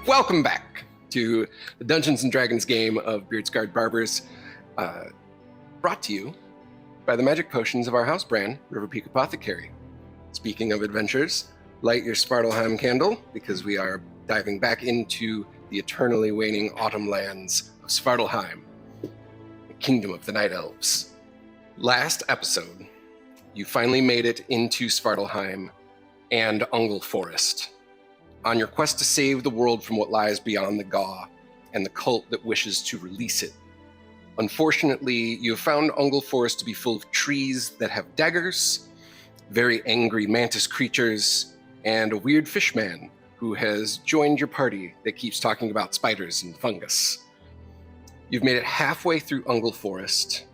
Welcome back to the Dungeons & Dragons game of Beardsgaard Barbers, brought to you by the magic potions of our house brand, River Peak Apothecary. Speaking of adventures, light your Svartalheim candle, because we are diving back into the eternally waning autumn lands of Svartalheim, the kingdom of the Night Elves. Last episode, you finally made it into Svartalheim and Ungol Forest, on your quest to save the world from what lies beyond the Gaw and the cult that wishes to release it. Unfortunately, you have found Ungol Forest to be full of trees that have daggers, very angry mantis creatures, and a weird fishman who has joined your party that keeps talking about spiders and fungus. You've made it halfway through Ungol Forest,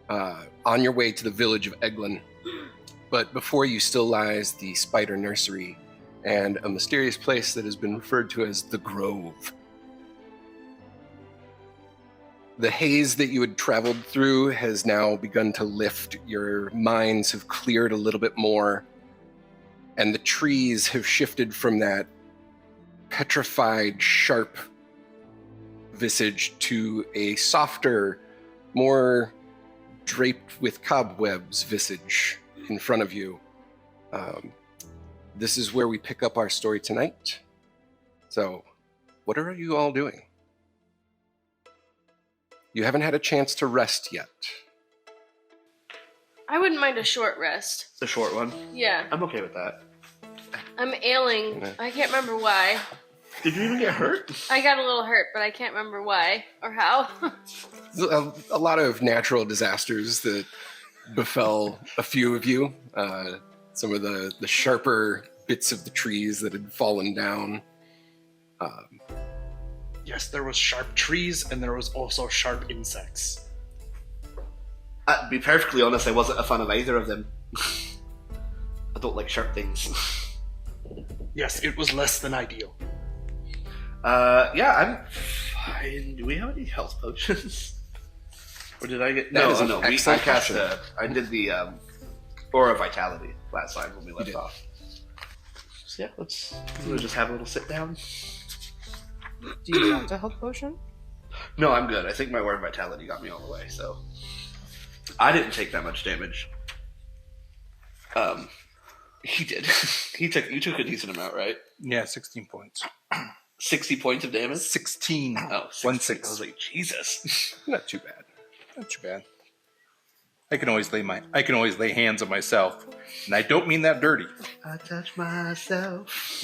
on your way to the village of Eglan, but before you still lies the Spider Nursery and a mysterious place that has been referred to as the Grove. The haze that you had traveled through has now begun to lift. Your minds have cleared a little bit more, and the trees have shifted from that petrified, sharp visage to a softer, more draped with cobwebs visage in front of you. This is where we pick up our story tonight. So, what are you all doing? You haven't had a chance to rest yet. I wouldn't mind a short rest. The short one? Yeah. I'm okay with that. I'm ailing. I can't remember why. Did you even get hurt? I got a little hurt, but I can't remember why or how. A lot of natural disasters that befell a few of you. Some of the sharper bits of the trees that had fallen down. Yes, there was sharp trees, and there was also sharp insects. To be perfectly honest, I wasn't a fan of either of them. I don't like sharp things. Yes, it was less than ideal. Yeah, I'm fine. Do we have any health potions? Or did I get... No. I did the Aura Vitality last time when we left off. So yeah, we'll just have a little sit down. Do you want a health potion? No, I'm good. I think my Aura Vitality got me all the way, so... I didn't take that much damage. He did. You took a decent amount, right? Yeah, 16 points. 60 points of damage? 16. Oh, 16. I was like, Jesus. Not too bad. Not too bad. I can always lay hands on myself, and I don't mean that dirty. I touch myself.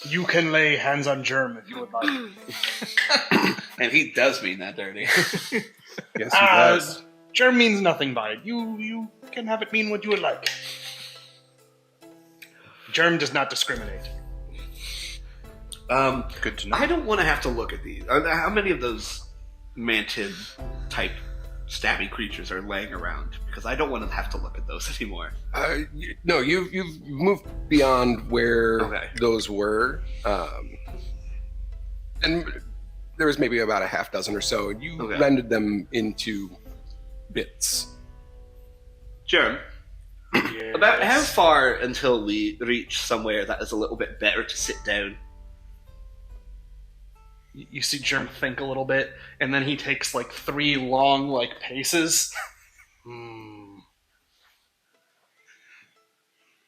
You can lay hands on Germ if you would like. And he does mean that dirty. Yes, he does. Germ means nothing by it. You can have it mean what you would like. Germ does not discriminate. Good to know. I don't want to have to look at these. How many of those mantid type stabby creatures are laying around? Because I don't want to have to look at those anymore. No, you've moved beyond where those were. And there was maybe about a half dozen or so, and you rendered them into bits. Germ, Yes. about how far until we reach somewhere that is a little bit better to sit down? You see Germ think a little bit, and then he takes like 3 long paces.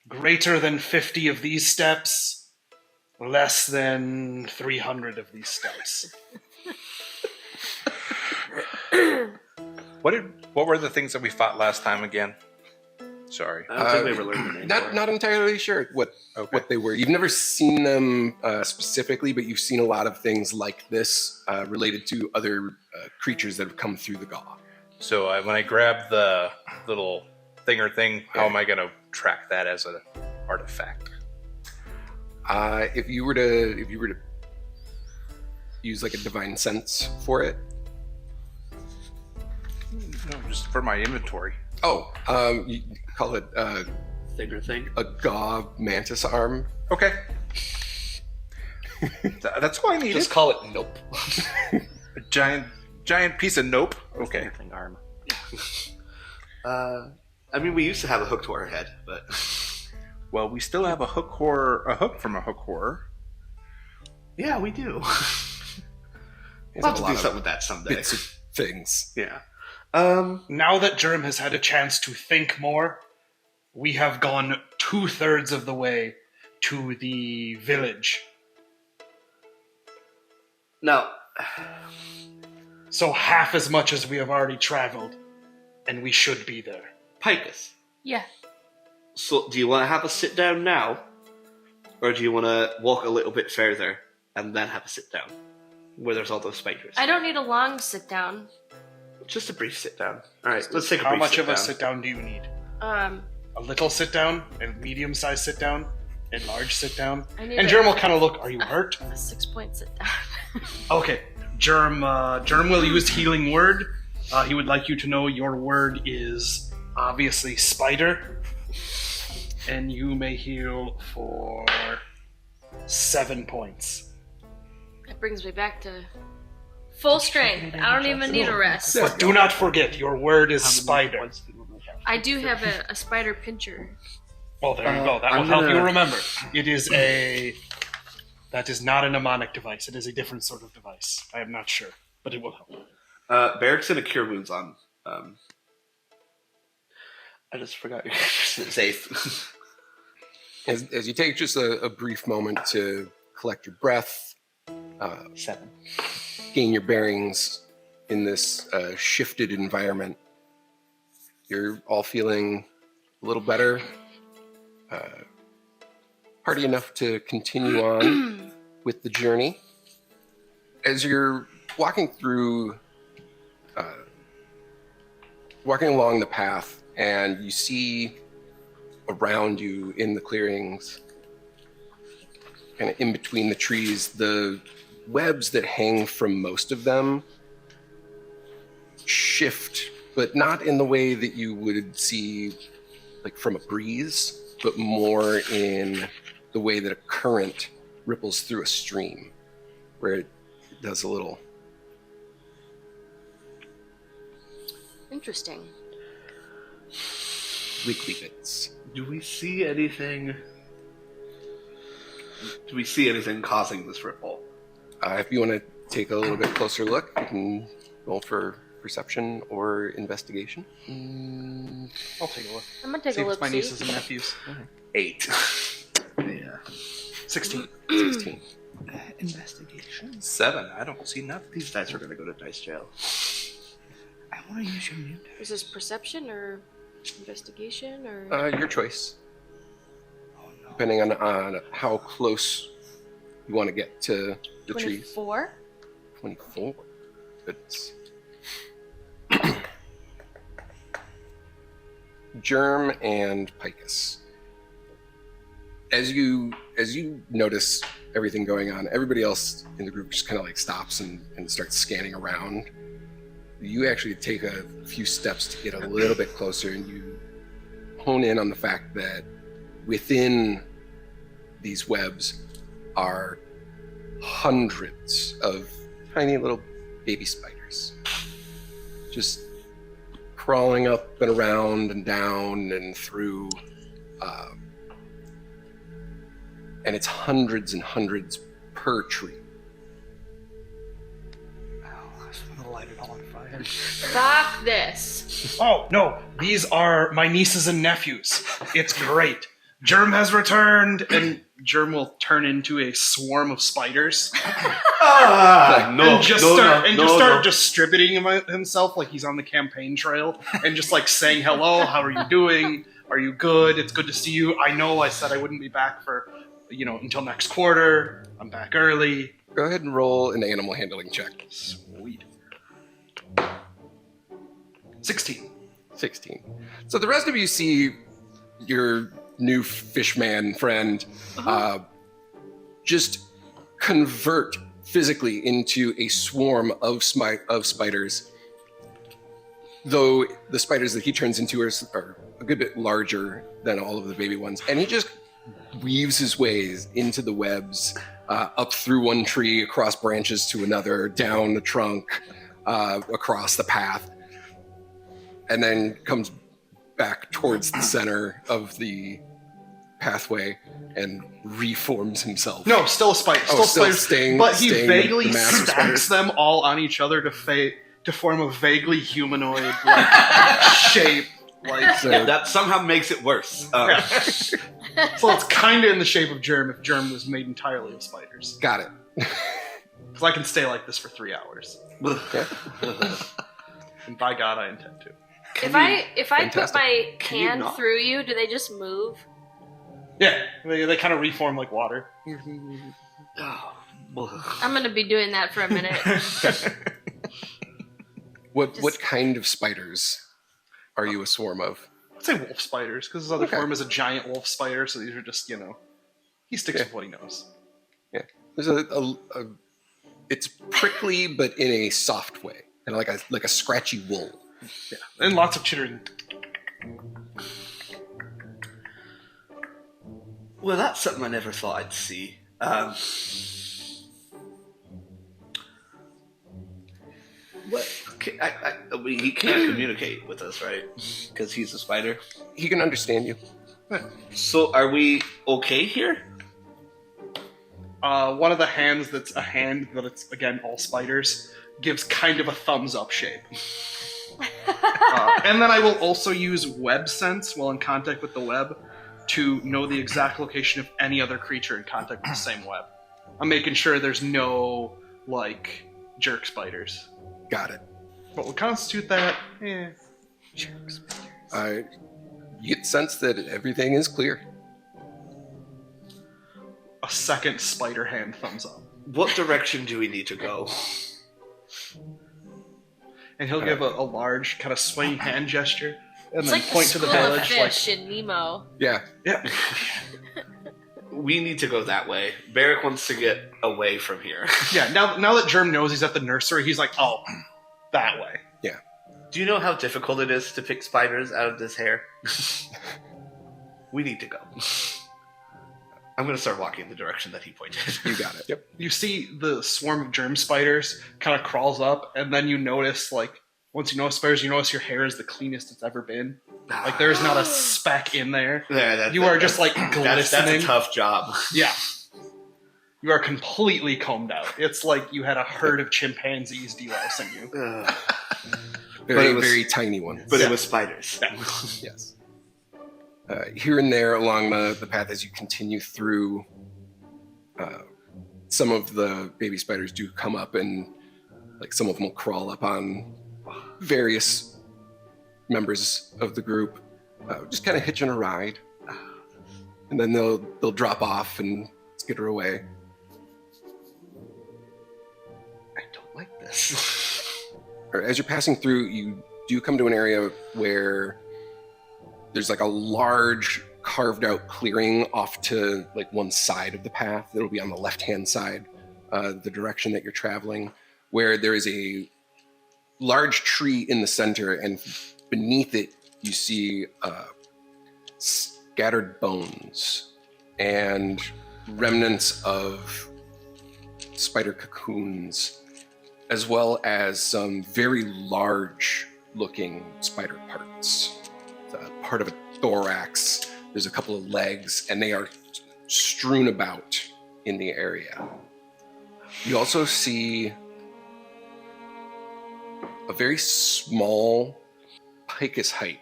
Greater than 50 of these steps, less than 300 of these steps. What were the things that we fought last time again? Sorry. I don't think we ever learned the name. Not entirely sure what they were. You've never seen them specifically, but you've seen a lot of things like this related to other creatures that have come through the Gaw. So when I grab the little thing, how am I going to track that as an artifact? If you were to use like a divine sense for it. No, just for my inventory. You call it Thing. a Gaw mantis arm. Okay. That's all I needed. Just call it nope. A giant piece of nope. Okay. Thing arm. I mean, we used to have a hook to our head, but... Well, we still have a hook from a hook horror. Yeah, we do. There's We'll a have to lot do of something with that someday. bits of things. Yeah. Now that Germ has had a chance to think more, we have gone 2/3 of the way to the village. Now, So half as much as we have already traveled, and we should be there. Picus. Yeah. So, do you want to have a sit down now, or do you want to walk a little bit further and then have a sit down, where there's all those spiders? I don't need a long sit down. Just a brief sit down. All right, let's take a How brief much sit of down. a sit down do you need? A A little sit down, a medium-sized sit down, a large sit down. I need And Germ will kind of look, are you hurt? 6-point sit down. Okay. Germ will use Healing Word. He would like you to know your word is obviously spider. And you may heal for 7 points. That brings me back to full strength. I don't even need a rest. But do not forget, your word is spider. I do have a spider pincher. Well, there you go. That will I'm help you gonna- remember. That is not a mnemonic device. It is a different sort of device. I am not sure, but it will help. Barrick's gonna cure wounds on. I just forgot your safe. As you take just a brief moment to collect your breath, 7. gain your bearings in this shifted environment, you're all feeling a little better, hearty enough to continue on with the journey. As you're walking through, walking along the path, and you see around you in the clearings, kind of in between the trees, the webs that hang from most of them shift, but not in the way that you would see like from a breeze, but more in the way that a current ripples through a stream, where it does a little. Interesting. Wiggly bits. Do we see anything? Do we see anything causing this ripple? If you want to take a little bit closer look, you can roll for perception or investigation. I'll take a look. I'm gonna take See a if look. it's my nieces and nephews. 8. Yeah. 16. 16. Investigation. 7. I don't see nothing. These dice are gonna go to dice jail. I want to use your new Is this perception or investigation or? Your choice, Oh no. depending on how close you want to get to the trees. 24. 24. It's Germ and Picus. As you notice everything going on, everybody else in the group just kind of like stops and starts scanning around. You actually take a few steps to get a little bit closer, and you hone in on the fact that within these webs are hundreds of tiny little baby spiders, just crawling up and around and down and through, and it's hundreds and hundreds per tree. Oh, I just want to light it all on fire. Stop this. Oh, no. These are my nieces and nephews. It's great. Germ has returned, and Germ will turn into a swarm of spiders. No, and just start distributing himself like he's on the campaign trail, and just like saying hello, how are you doing? Are you good? It's good to see you. I know I said I wouldn't be back for, until next quarter. I'm back early. Go ahead and roll an animal handling check. Sweet. 16. 16. So the rest of you see your new fishman friend just convert physically into a swarm of spiders, though the spiders that he turns into are a good bit larger than all of the baby ones, and he just weaves his ways into the webs, up through one tree, across branches to another, down the trunk, across the path, and then comes back towards the center of the pathway and reforms himself. No, still a spider. Still spiders. Staying, but he staying vaguely the mass of stacks spiders. them all on each other to form a vaguely humanoid like shape. Like So, That somehow makes it worse. so it's kind of in the shape of Germ if Germ was made entirely of spiders. got it. Because I can stay like this for 3 hours. And by God, I intend to. If I put Fantastic. my Can you hand not? through you, do they just move? Yeah, they kind of reform like water. I'm gonna be doing that for a minute. What kind of spiders are you a swarm of? I'd say wolf spiders, because his other Okay. form is a giant wolf spider, so these are just, he sticks Yeah. with what he knows. There's it's prickly, but in a soft way, kind of like a scratchy wool. Yeah, and lots of chittering. Well, that's something I never thought I'd see. What? He can't communicate with us, right? Because he's a spider. He can understand you. So, are we okay here? One of the hands that's a hand, but it's, again, all spiders, gives kind of a thumbs up shape. And then I will also use web sense while in contact with the web to know the exact location of any other creature in contact with the same web. I'm making sure there's no, jerk spiders. Got it. What would constitute that? Jerk spiders. You get the sense that everything is clear. A second spider hand thumbs up. What direction do we need to go? And he'll give a large kind of swinging hand gesture and It's then like point the to the school of village. fish in Nemo. Yeah. Yeah. We need to go that way. Barrick wants to get away from here. Yeah, now that Germ knows he's at the nursery, he's like, oh, that way. Do you know how difficult it is to pick spiders out of this hair? We need to go. I'm going to start walking in the direction that he pointed. You got it. Yep. You see the swarm of germ spiders kind of crawls up, and then you notice, once you notice spiders, you notice your hair is the cleanest it's ever been. Like, there's not a speck in there. Yeah, You are just, glistening. That's a tough job. Yeah. You are completely combed out. It's like you had a herd of chimpanzees delousing you. Ugh. Very, it was- very tiny ones. But it was spiders. Yes. Here and there along the path as you continue through, some of the baby spiders do come up and some of them will crawl up on various members of the group, just kind of hitching a ride. And then they'll drop off and skitter away. I don't like this. As you're passing through, you do come to an area where there's a large carved out clearing off to one side of the path. It'll be on the left-hand side, the direction that you're traveling, where there is a large tree in the center, and beneath it you see scattered bones and remnants of spider cocoons, as well as some very large looking spider parts. Part of a thorax, there's a couple of legs, and they are strewn about in the area. You also see a very small picus height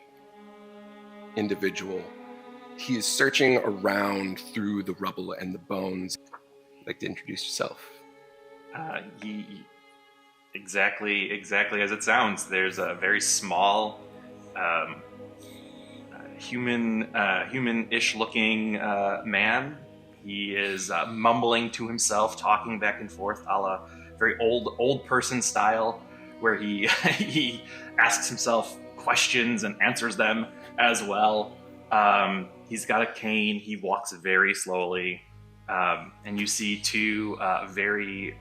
individual. He is searching around through the rubble and the bones. I'd like to introduce yourself. Exactly as it sounds. There's a very small, human-ish looking man. He is mumbling to himself, talking back and forth, a la very old person style, where he he asks himself questions and answers them as well. He's got a cane. He walks very slowly, and you see two very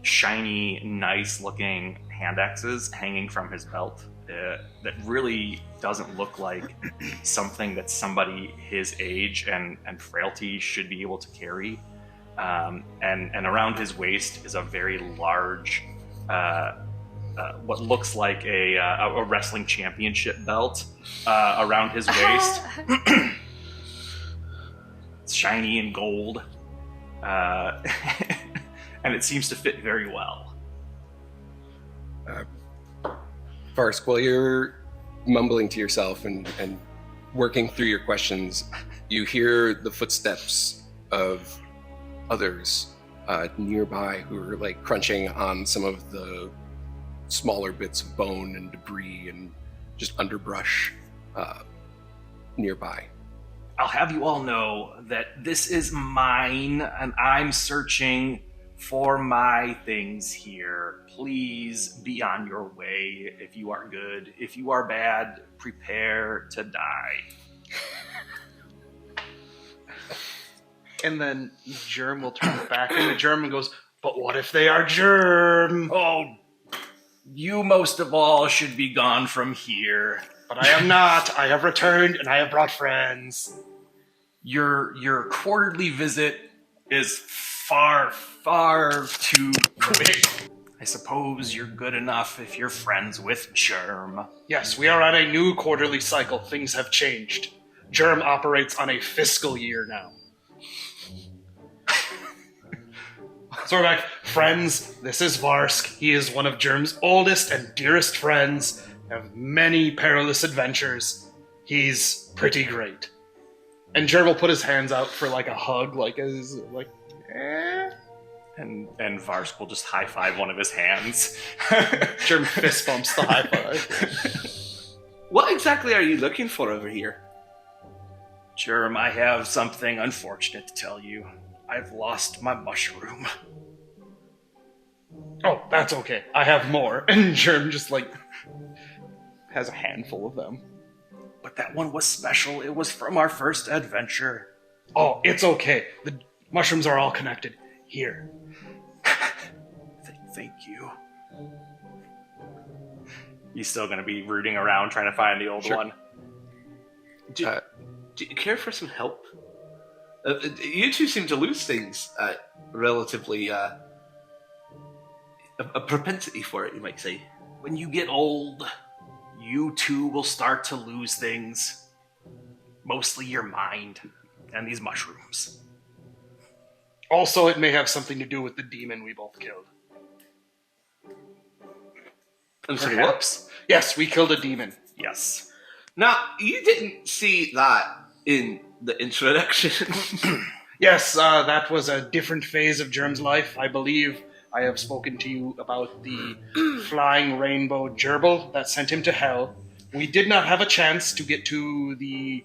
shiny, nice-looking hand axes hanging from his belt. That really doesn't look like something that somebody his age and frailty should be able to carry. And around his waist is a very large, what looks like a wrestling championship belt around his waist. shiny and gold. And it seems to fit very well. Varsk, while you're mumbling to yourself and working through your questions, you hear the footsteps of others nearby who are like crunching on some of the smaller bits of bone and debris and just underbrush nearby. I'll have you all know that this is mine, and I'm searching for my things here. Please be on your way if you are good. If you are bad, prepare to die. And then Germ will turn back to the Germ and goes, but what if they are Germ? Oh, you most of all should be gone from here. But I am not. I have returned, and I have brought friends. Your quarterly visit is far too quick. I suppose you're good enough if you're friends with Germ. Yes, we are on a new quarterly cycle. Things have changed. Germ operates on a fiscal year now. So we're back. Friends, this is Varsk. He is one of Germ's oldest and dearest friends. Have many perilous adventures. He's pretty great. And Germ will put his hands out for like a hug, And Varsk will just high five one of his hands. Germ fist bumps the high five. What exactly are you looking for over here? Germ, I have something unfortunate to tell you. I've lost my mushroom. Oh, that's okay. I have more. And Germ just has a handful of them. But that one was special. It was from our first adventure. Oh, it's okay. The mushrooms are all connected. Here. Thank you. You still gonna be rooting around trying to find the old one? Do you care for some help? You two seem to lose things relatively... a propensity for it, you might say. When you get old, you too will start to lose things. Mostly your mind and these mushrooms. Also, it may have something to do with the demon we both killed. Perhaps. Yes, we killed a demon. Yes. Now, you didn't see that in the introduction. Yes, that was a different phase of Germ's life. I believe I have spoken to you about the flying rainbow gerbil that sent him to hell. We did not have a chance to get to the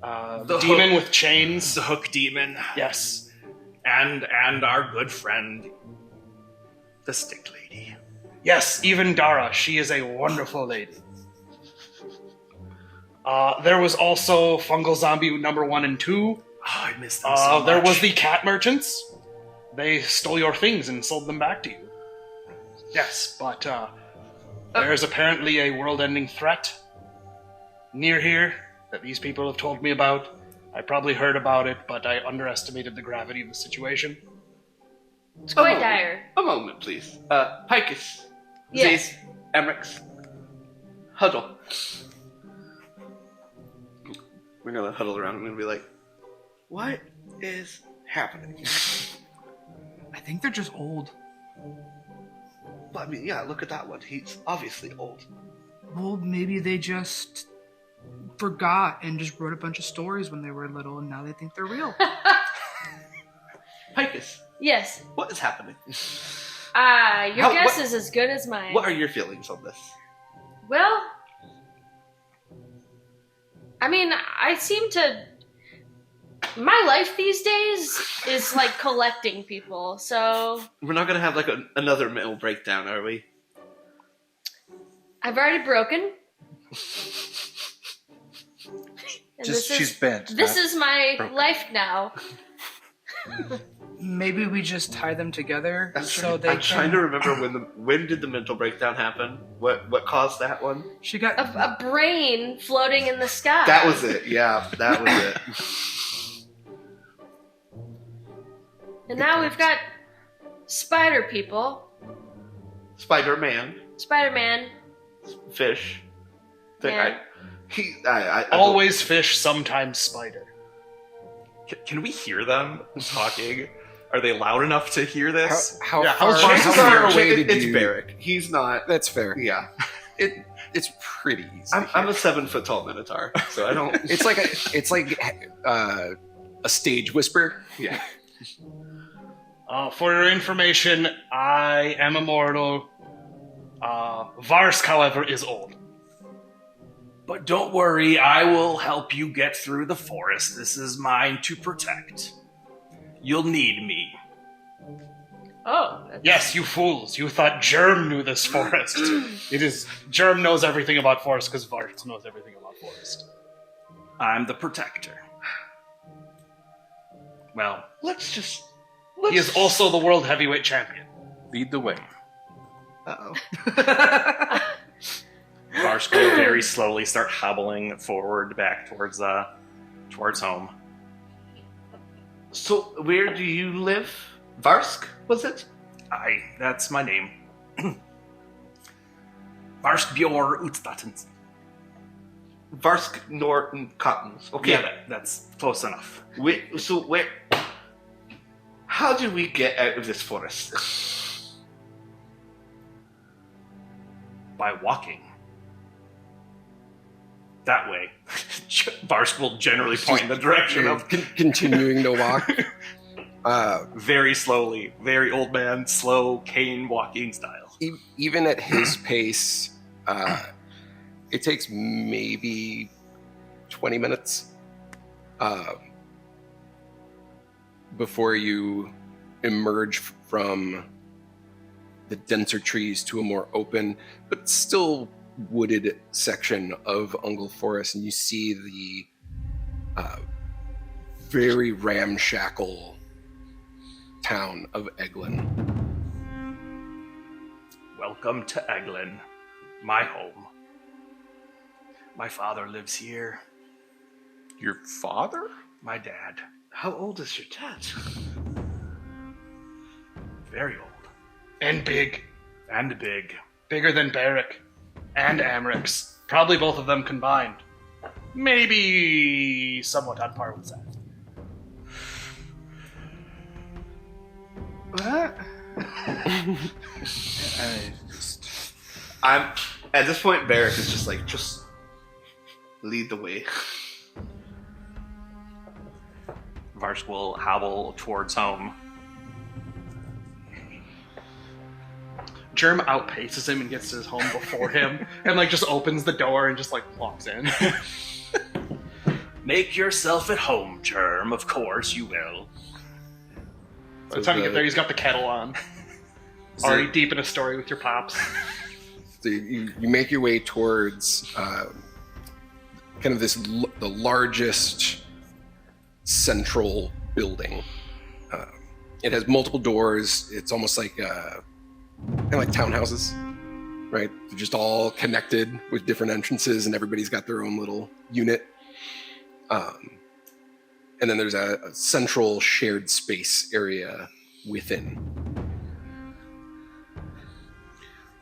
demon hook. with chains. The hook demon. Yes. And our good friend, the stick lady. Yes, even Dara. She is a wonderful lady. There was also Fungal Zombie number 1 and 2. Oh, I missed them so much. There was the cat merchants. They stole your things and sold them back to you. Yes, but there's apparently a world-ending threat near here that these people have told me about. I probably heard about it, but I underestimated the gravity of the situation. It's quite dire. A moment, please. Picus. Yes. Zaze, Emrix. Huddle. We're gonna huddle around and we're gonna be like, what is happening? I think they're just old. Well, I mean, yeah, look at that one. He's obviously old. Well, maybe they just forgot and just wrote a bunch of stories when they were little, and now they think they're real. Picus, Yes. what is happening? Your guess is as good as mine. What are your feelings on this? Well, I mean, I seem to... My life these days is like collecting people, so... We're not gonna have like another mental breakdown, are we? I've already broken. And She's bent. This is my life now. Maybe we just tie them together I'm can... trying to remember when did the mental breakdown happen? What caused that one? She got A brain floating in the sky. That was it. Yeah, that was it. And now we've got spider people, Spider-Man, Spider-Man. fish. Yeah. I Always fish, sometimes spider. Can we hear them talking? Are they loud enough to hear this? How Yeah, far, how how far far away did It's you? Barrick. He's not. That's fair. Yeah. It's pretty easy. I'm a 7 foot tall minotaur, so I don't. It's like a stage whisper. Yeah. For your information, I am immortal. Varsk, however, is old. But don't worry, I will help you get through the forest. This is mine to protect. You'll need me. Oh. That's... Yes, you fools. You thought Germ knew this forest. It is... Germ knows everything about forest because Varsk knows everything about forest. I'm the protector. Well, He is also the world heavyweight champion. Lead the way. Uh-oh. Varsk will very slowly start hobbling forward back towards home. So, where do you live? Varsk, was it? That's my name. Varsk Bjor Utstatens. Varsk Norton Cottons. Okay. Yeah, that's close enough. Where? How do we get out of this forest? By walking. That way. Varsk will generally point in the direction of... Continuing to walk. Very slowly. Very old man, slow, cane walking style. Even at his pace, it takes maybe 20 minutes before you emerge from the denser trees to a more open, but still wooded section of Ungol Forest, and you see the very ramshackle town of Eglan. Welcome to Eglan, my home. My father lives here. Your father? My dad. How old is your dad? Very old. And big. And big. Bigger than Barrick. And Amrix. Probably both of them combined. Maybe somewhat on par with that. What? I'm at this point. Barrick is just lead the way. Varsk will hobble towards home. Germ outpaces him and gets to his home before him, and just opens the door and just walks in. Make yourself at home, Germ. Of course you will. By the time you get there, he's got the kettle on. Already deep in a story with your pops. So you make your way towards kind of the largest central building. It has multiple doors. It's almost like kind of like townhouses, right? They're just all connected with different entrances, and everybody's got their own little unit. And then there's a central shared space area within.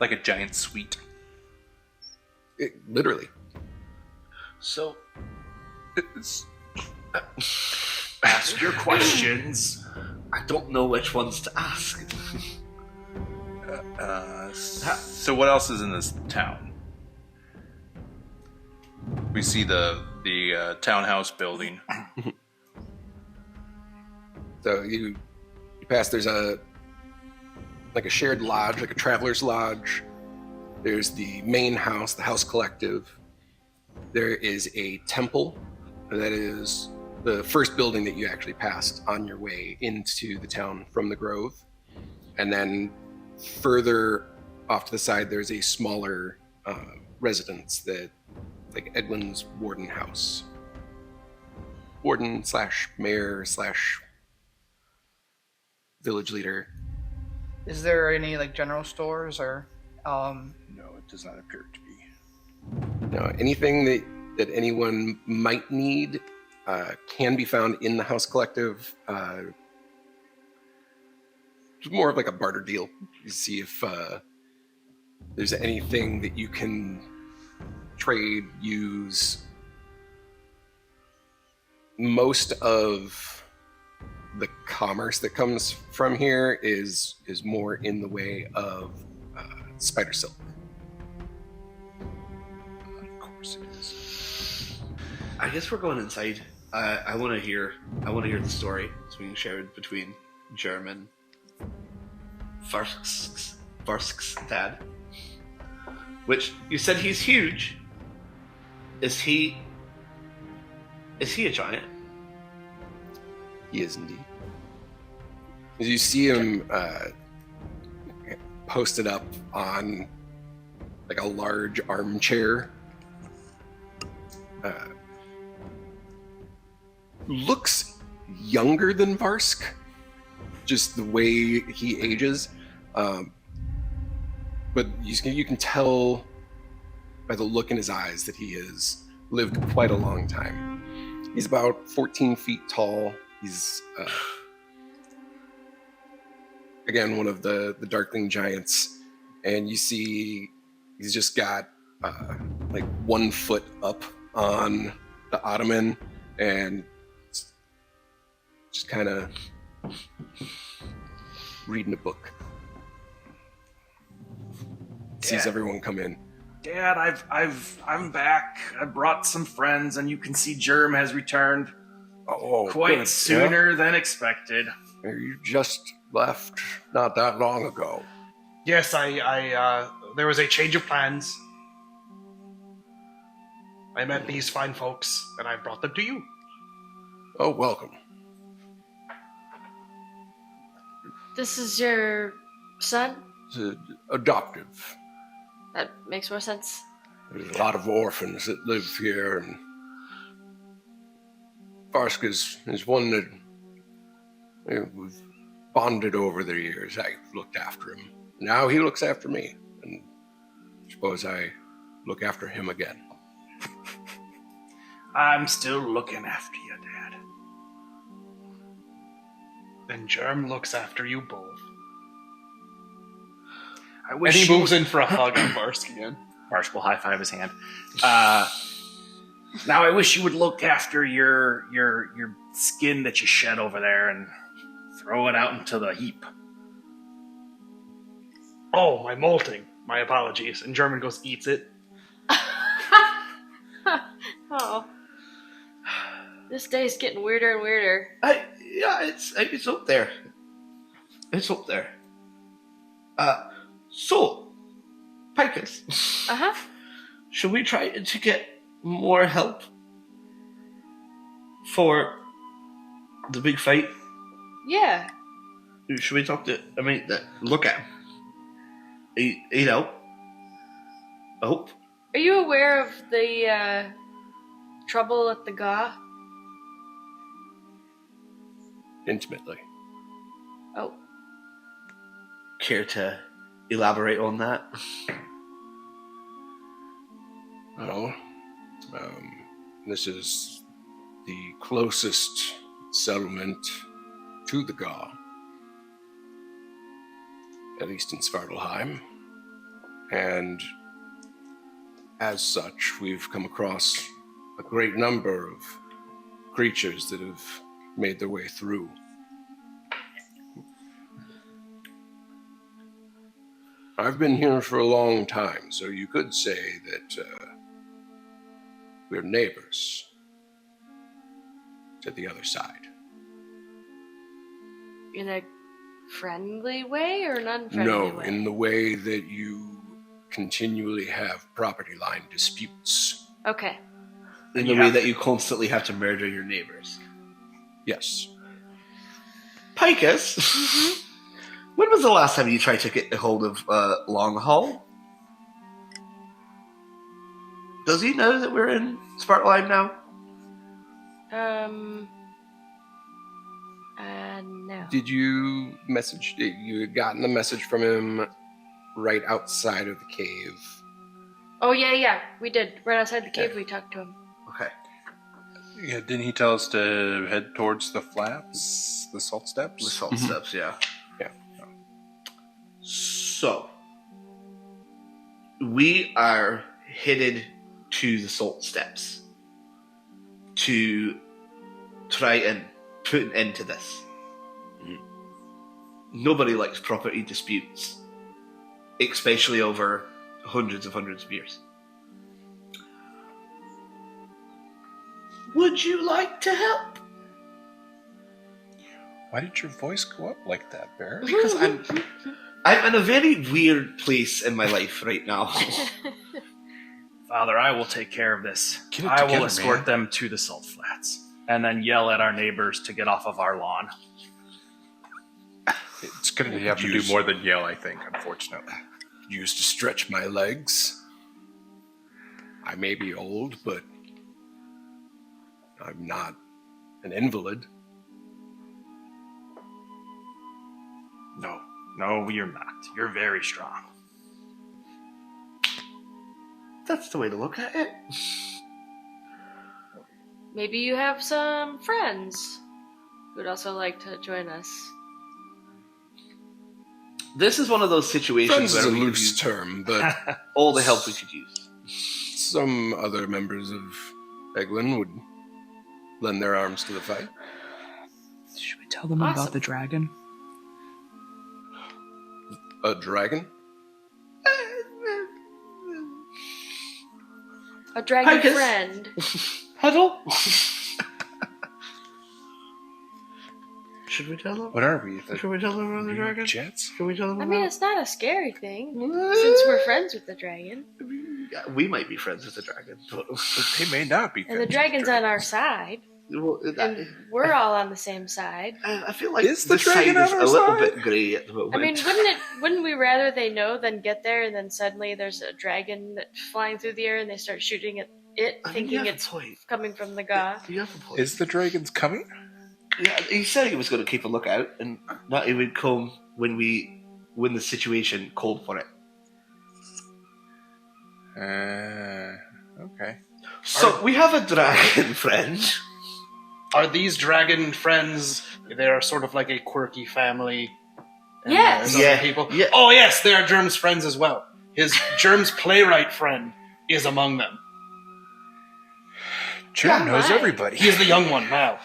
Like a giant suite. Literally. So, Ask your questions. I don't know which ones to ask. So what else is in this town? We see the townhouse building. So you pass, there's a shared lodge, like a traveler's lodge. There's the main house, the house collective. There is a temple that is the first building that you actually passed on your way into the town from the Grove. And then further off to the side, there's a smaller residence that, like Eglan's Warden house. Warden / mayor / village leader. Is there any general stores or No, it does not appear to be. No, anything that anyone might need can be found in the house collective. It's more of like a barter deal. You see if there's anything that you can trade, use. Most of the commerce that comes from here is more in the way of spider silk. Of course it is. I guess we're going inside. I want to hear the story so we can share it between Germ and Varsk's dad. Which you said he's huge. Is he a giant? He is indeed. As you see him posted up on like a large armchair, looks younger than Varsk, just the way he ages. But you can tell by the look in his eyes that he has lived quite a long time. He's about 14 feet tall. He's, again, one of the Darkling Giants. And you see he's just got like 1 foot up on the ottoman and just kind of reading a book. Sees everyone come in. Dad, I'm back. I brought some friends, and you can see Germ has returned quite good. sooner than expected. You just left not that long ago. Yes, I there was a change of plans. I met these fine folks, and I brought them to you. Oh, welcome. This is your son? It's adoptive. That makes more sense. There's a lot of orphans that live here, and Varsk is one that we've bonded over the years. I looked after him. Now he looks after me, and I suppose I look after him again. I'm still looking after you, Dad. Then Germ looks after you both. I And wish he you moves in for a hug on Varsk again. Marsh will high five his hand. Now I wish you would look after your skin that you shed over there and throw it out into the heap. Oh, my molting. My apologies. And German goes, eats it. Oh. This day's getting weirder and weirder. It's up there. It's up there. So, Picus. Uh-huh. Should we try to get more help for the big fight? Yeah. Should we talk to? Look at him. You know. I hope. Are you aware of the trouble at the Gaw? Intimately. Oh. Care to elaborate on that? Well, this is the closest settlement to the Gaw, at least in Svartalheim, and as such, we've come across a great number of creatures that have made their way through. I've been here for a long time, so you could say that we're neighbors to the other side. In a friendly way or an unfriendly No, way? in the way that you continually have property line disputes. Okay. In the way that you constantly have to murder your neighbors. Yes. Picus, when was the last time you tried to get a hold of Longhaul? Does he know that we're in Svartalheim now? No. Did you message? You had gotten the message from him right outside of the cave. Oh, yeah, we did. Right outside the cave, we talked to him. Okay. Yeah, didn't he tell us to head towards the flaps, the salt steps? The salt steps, yeah. Yeah. So, we are headed to the salt steps to try and put an end to this. nobody likes property disputes, especially over hundreds of years. Would you like to help? Why did your voice go up like that, Bear? Because I'm in a very weird place in my life right now. Father, I will take care of this. Get it I will together, escort man. them to the salt flats, and then yell at our neighbors to get off of our lawn. It's going to have to do more than yell, I think, unfortunately. Used to stretch my legs. I may be old, but I'm not an invalid. No, you're not. You're very strong. That's the way to look at it. Maybe you have some friends who'd also like to join us. This is one of those situations Friends is where a we could loose use term, but all the help we could use. some other members of Eglan would lend their arms to the fight. Should we tell them Awesome. about the dragon? A dragon? A dragon I guess- friend. Huddle? Should we tell them? What are we? Should we tell them about the dragon? Jets? Should we tell them I mean, about it's not a scary thing, since we're friends with the dragon. Yeah, we might be friends with the dragon. But they may not be. And the friends with dragon's on our dragons. side. Well, And we're all on the same side. I feel like Is the this dragon side is on a our little side? bit grey at the moment. I mean, wouldn't we rather they know than get there and then suddenly there's a dragon flying through the air and they start shooting at it, I mean, thinking you have it's a point. coming from the Gaw? You have a point. Is the dragons coming? Yeah, he said he was going to keep a lookout, and not he would come when the situation called for it. Okay. So we have a dragon friend. Are these dragon friends? They are sort of like a quirky family. And Yes. there's other Yeah, people. yeah. Oh yes, they are Germ's friends as well. Germ's playwright friend is among them. Germ Yeah, knows right. everybody. He is the young one now.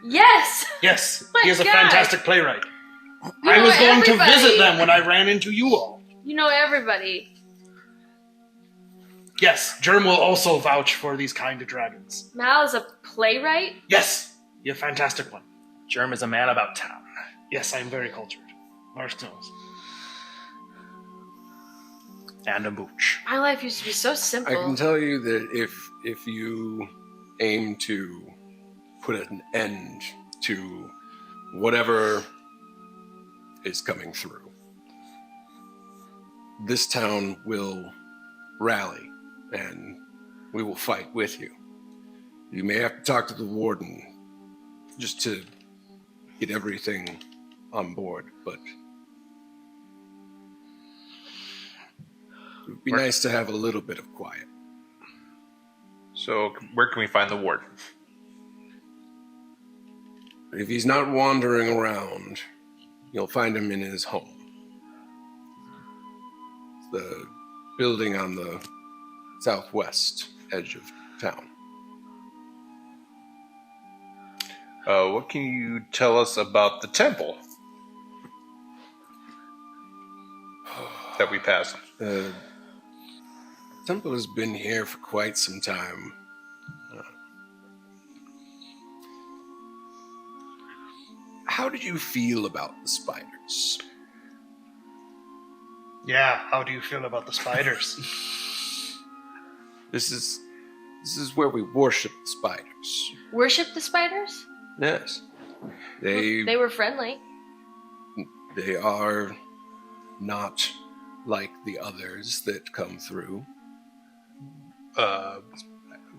Yes! Yes, My he is a God. fantastic playwright. You I know was going to everybody. visit them when I ran into you all. You know everybody. Yes, Germ will also vouch for these kind of dragons. Mal is a playwright? Yes, you're a fantastic one. Germ is a man about town. Yes, I am very cultured. Marsh knows. And a mooch. My life used to be so I simple. can tell you that if you aim to put an end to whatever is coming through, this town will rally and we will fight with you. You may have to talk to the Warden just to get everything on board, but it would be nice to have a little bit of quiet. So, where can we find the warden? If he's not wandering around, you'll find him in his home. It's the building on the southwest edge of town. What can you tell us about the temple that we passed? The temple has been here for quite some time. How did you feel about the spiders? Yeah, how do you feel about the spiders? This is where we worship the spiders. Worship the spiders? Yes. They They were friendly. are not like the others that come through.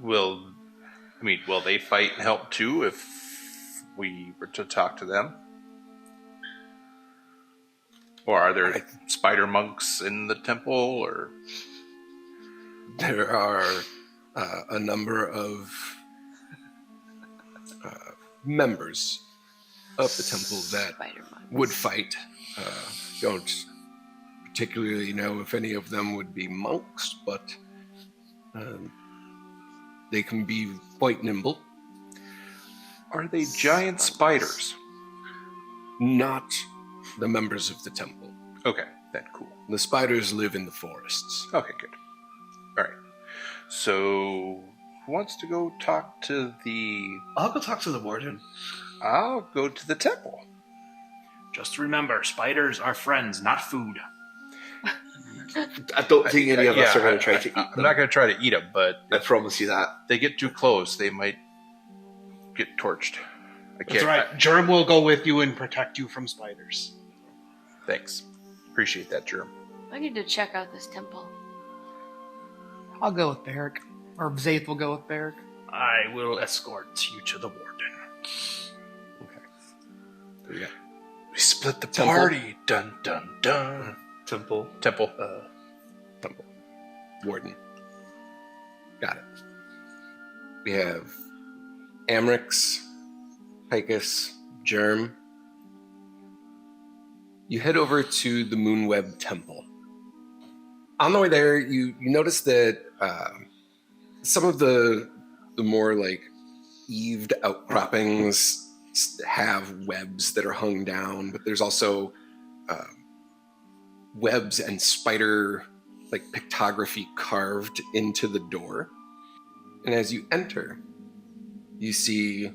Will they fight and help too if we were to talk to them? Or are there spider monks in the temple, or? There are a number of members of the temple that Spider monks. would fight. Don't particularly know if any of them would be monks, but they can be quite nimble. Are they giant spiders? Not the members of the temple. Okay, then cool. The spiders live in the forests. Okay, good. All right. So, who wants to go talk to the... I'll go talk to the warden. I'll go to the temple. Just remember, spiders are friends, not food. I don't think any of us are going to try to eat them. I'm not going to try to eat them, but I promise you that. if they get too close, they might get torched. I can't. That's right. Germ will go with you and protect you from spiders. Thanks. Appreciate that, Germ. I need to check out this temple. I'll go with Barrick. Or Zaith will go with Barrick. I will escort you to the warden. Yeah. We split the Temple. party. Dun, dun, dun. Temple. Temple. Temple. Warden. Got it. We have Amrix, Picus, Germ. You head over to the Moonweb Temple. On the way there, you notice that some of the more like eaved outcroppings have webs that are hung down, but there's also webs and spider like pictography carved into the door. And as you enter, you see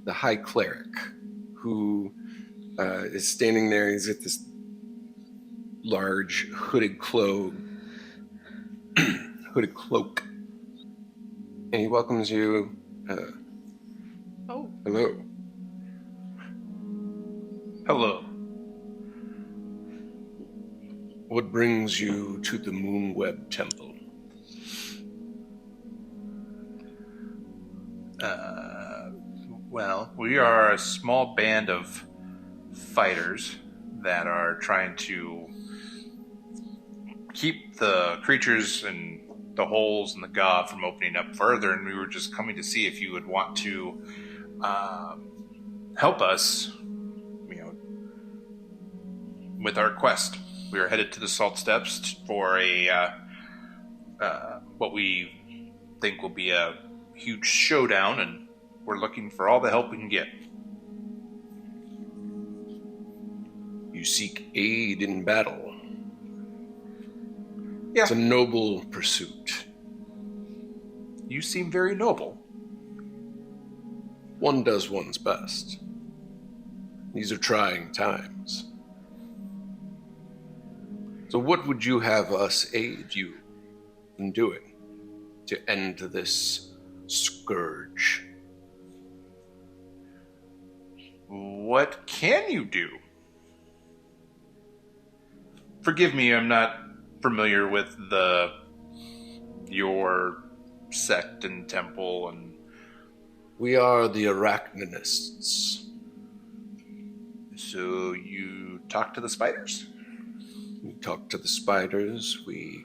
the High Cleric, who is standing there. He's got this large hooded cloak, and he welcomes you. Oh. Hello. Hello. What brings you to the Moonweb Temple? Well, we are a small band of fighters that are trying to keep the creatures and the holes in the god from opening up further, and we were just coming to see if you would want to help us, with our quest. We are headed to the Salt Steps for a what we think will be a huge showdown, and we're looking for all the help we can get. You seek aid in battle. Yeah. It's a noble pursuit. You seem very noble. One does one's best. These are trying times. So what would you have us aid you in doing to end this scourge? What can you do? Forgive me, I'm not familiar with your sect and temple and... We are the Arachninists. So you talk to the spiders? We talk to the spiders, we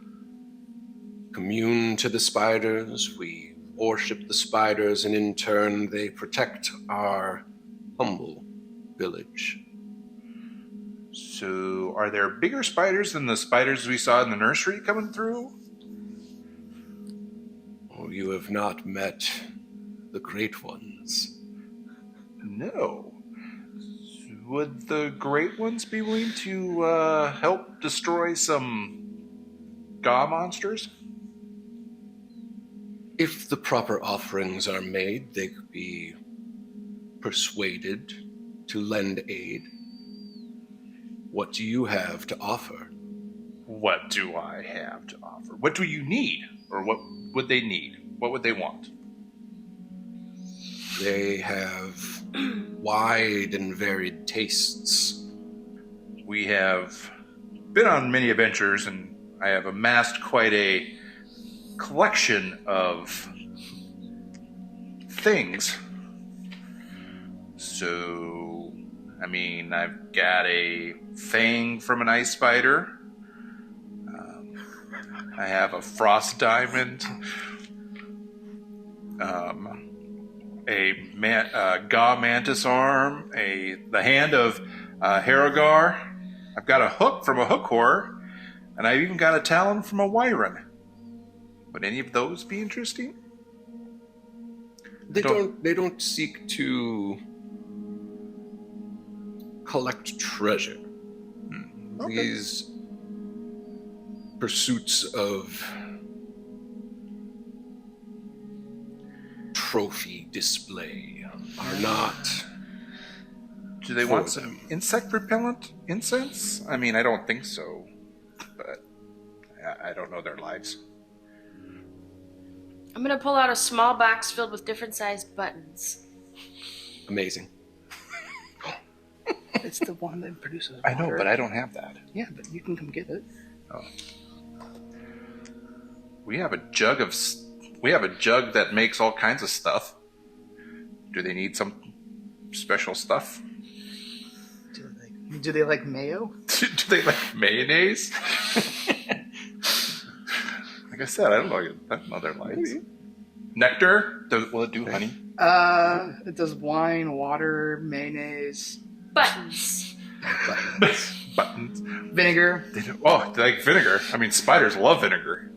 commune to the spiders, we worship the spiders, and in turn they protect our humble village. So are there bigger spiders than the spiders we saw in the nursery coming through? Oh, you have not met the great ones. No. Would the great ones be willing to help destroy some Gaw monsters? If the proper offerings are made, they could be persuaded to lend aid. What do you have to offer? What do I have to offer? What do you need? Or what would they need? What would they want? They have wide and varied tastes. We have been on many adventures, and I have amassed quite a collection of things. So, I've got a fang from an ice spider. I have a frost diamond. A Gaw mantis arm. The hand of Haragar. I've got a hook from a hook horror, and I've even got a talon from a wyvern. Would any of those be interesting? They don't seek to collect treasure. Okay. These pursuits of trophy display are not. Do they want some insect repellent incense? I mean, I don't think so, but I don't know their lives. I'm gonna pull out a small box filled with different sized buttons. Amazing. It's the one that produces water. I know, but I don't have that. Yeah, but you can come get it. Oh. We have a jug that makes all kinds of stuff. Do they need some special stuff? Do they like mayo? Do they like mayonnaise? Like I said, I don't know their lives. Nectar? Will it do honey? It does wine, water, mayonnaise, Buttons. Buttons. vinegar. Oh, they like vinegar. I mean, spiders love vinegar.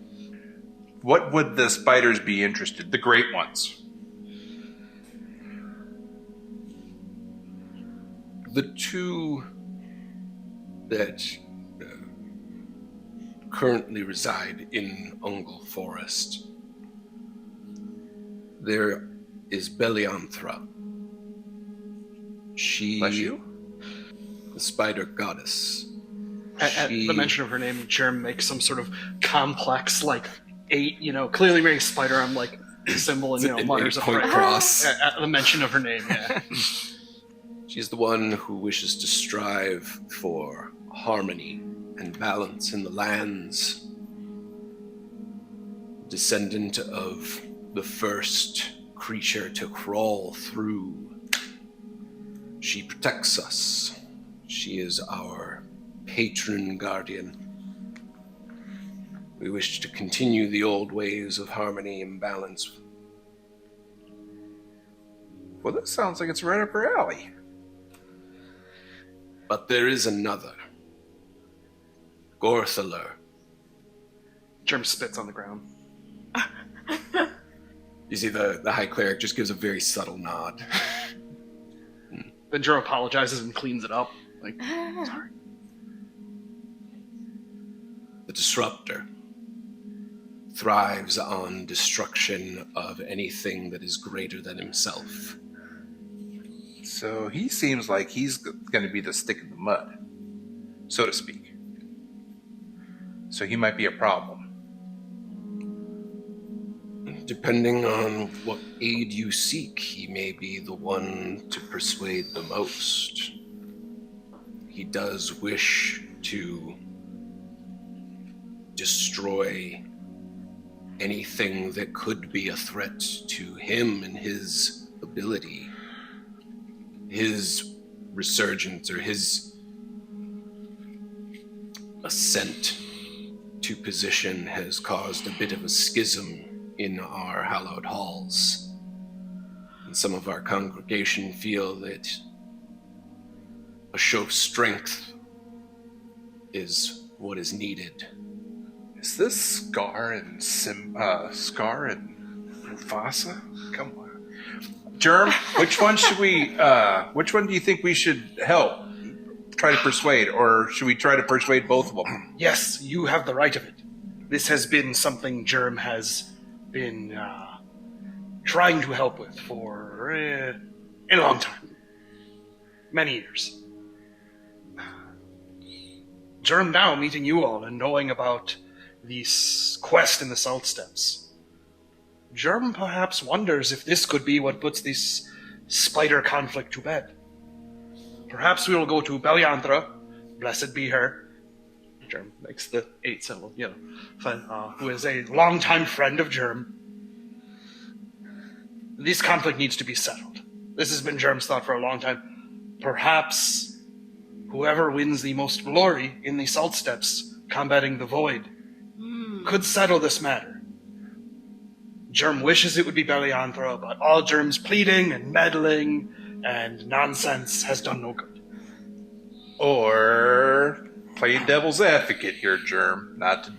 What would the spiders be interested? The great ones. The two that currently reside in Ungol Forest, there is Belianthra. She, Bless you. the spider goddess. At She- the mention of her name, Germ makes some sort of complex, like, 8, clearly very spider on, like, symbol and, An mutters a 8-point phrase. cross. At the mention of her name, yeah. She's the one who wishes to strive for harmony and balance in the lands. Descendant of the first creature to crawl through. She protects us. She is our patron guardian. We wish to continue the old ways of harmony and balance. Well, that sounds like it's right up her alley. But there is another. Gawtholemew. Germ spits on the ground. You see the High Cleric just gives a very subtle nod. Then Germ apologizes and cleans it up. Like, sorry. The Disruptor thrives on destruction of anything that is greater than himself. So he seems like he's going to be the stick in the mud, so to speak. So he might be a problem. Depending on what aid you seek, he may be the one to persuade the most. He does wish to destroy anything that could be a threat to him and his ability. His resurgence or his ascent to position has caused a bit of a schism in our hallowed halls. And some of our congregation feel that a show of strength is what is needed. Is this Scar and Mufasa? Come on. Germ, which one do you think we should help? Try to persuade, or should we try to persuade both of them? Yes, you have the right of it. This has been something Germ has been trying to help with for a long time. Many years. Germ now meeting you all and knowing about this quest in the Salt Steps. Germ perhaps wonders if this could be what puts this spider conflict to bed. Perhaps we will go to Belianthra, blessed be her. Germ makes the 8 symbol, who is a longtime friend of Germ. This conflict needs to be settled. This has been Germ's thought for a long time. Perhaps whoever wins the most glory in the Salt Steps, combating the Void, could settle this matter. Germ wishes it would be Belianthra, but all Germ's pleading and meddling and nonsense has done no good. Or play devil's advocate here, Germ. Not to,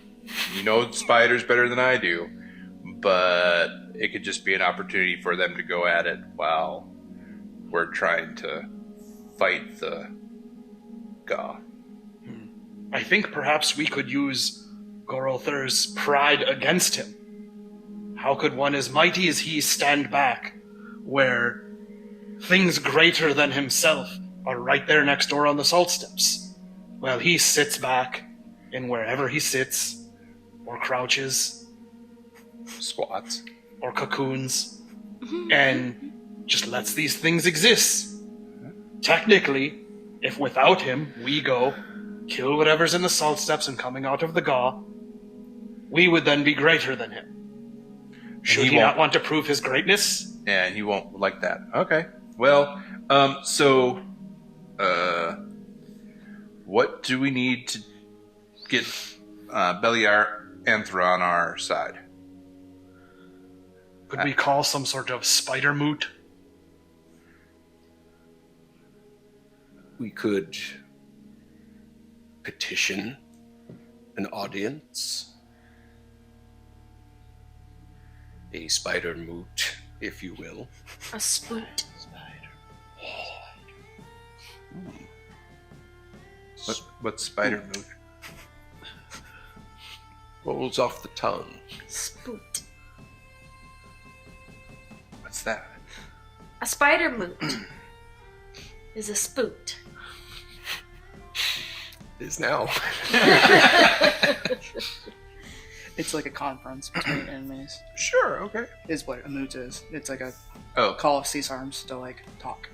you know spiders better than I do, but it could just be an opportunity for them to go at it while we're trying to fight the Gaw. I think perhaps we could use Gorother's pride against him. How could one as mighty as he stand back, where things greater than himself are right there next door on the salt steps? Well, he sits back, and wherever he sits, or crouches, Squats. or cocoons, and just lets these things exist. Technically, if without him we go, kill whatever's in the salt steps and coming out of the Gaw, we would then be greater than him. Should he not want to prove his greatness? Yeah, and he won't like that. Okay. Well, what do we need to get Beliar-Anthra on our side? Could we call some sort of spider moot? We could petition an audience. A spider moot, if you will. A spoot. What's spider moot? Rolls off the tongue. Spoot. What's that? A spider moot is a spoot. It is now. It's like a conference between enemies, Sure, okay. is what a moot is. It's like a Oh, call of cease arms to like talk.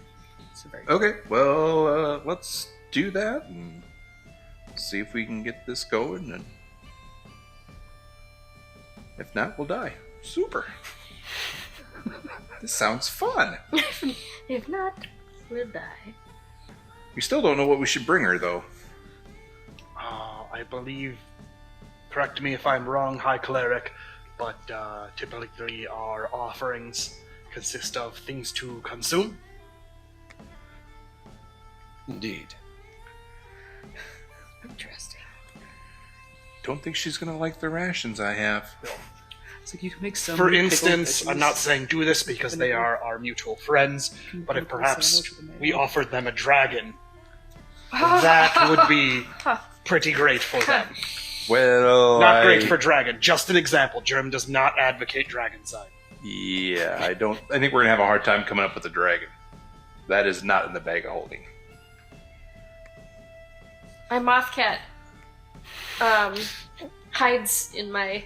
It's a very okay. Well, let's do that and see if we can get this going. And if not, we'll die. Super. This sounds fun. If not, we'll die. We still don't know what we should bring her, though. I believe, correct me if I'm wrong, High Cleric, but typically our offerings consist of things to consume. Indeed. Interesting. Don't think she's gonna like the rations I have. It's like you can make some. For pickled instance, I'm veggies. not saying do this because they are our mutual friends, You can but if pickle perhaps sandwich with a mayo. we offered them a dragon, that would be pretty great for them. Well, Not great for dragon, just an example. Germ does not advocate dragon side. Yeah, I don't. I think we're gonna have a hard time coming up with a dragon. That is not in the bag of holding. My moth cat hides in my,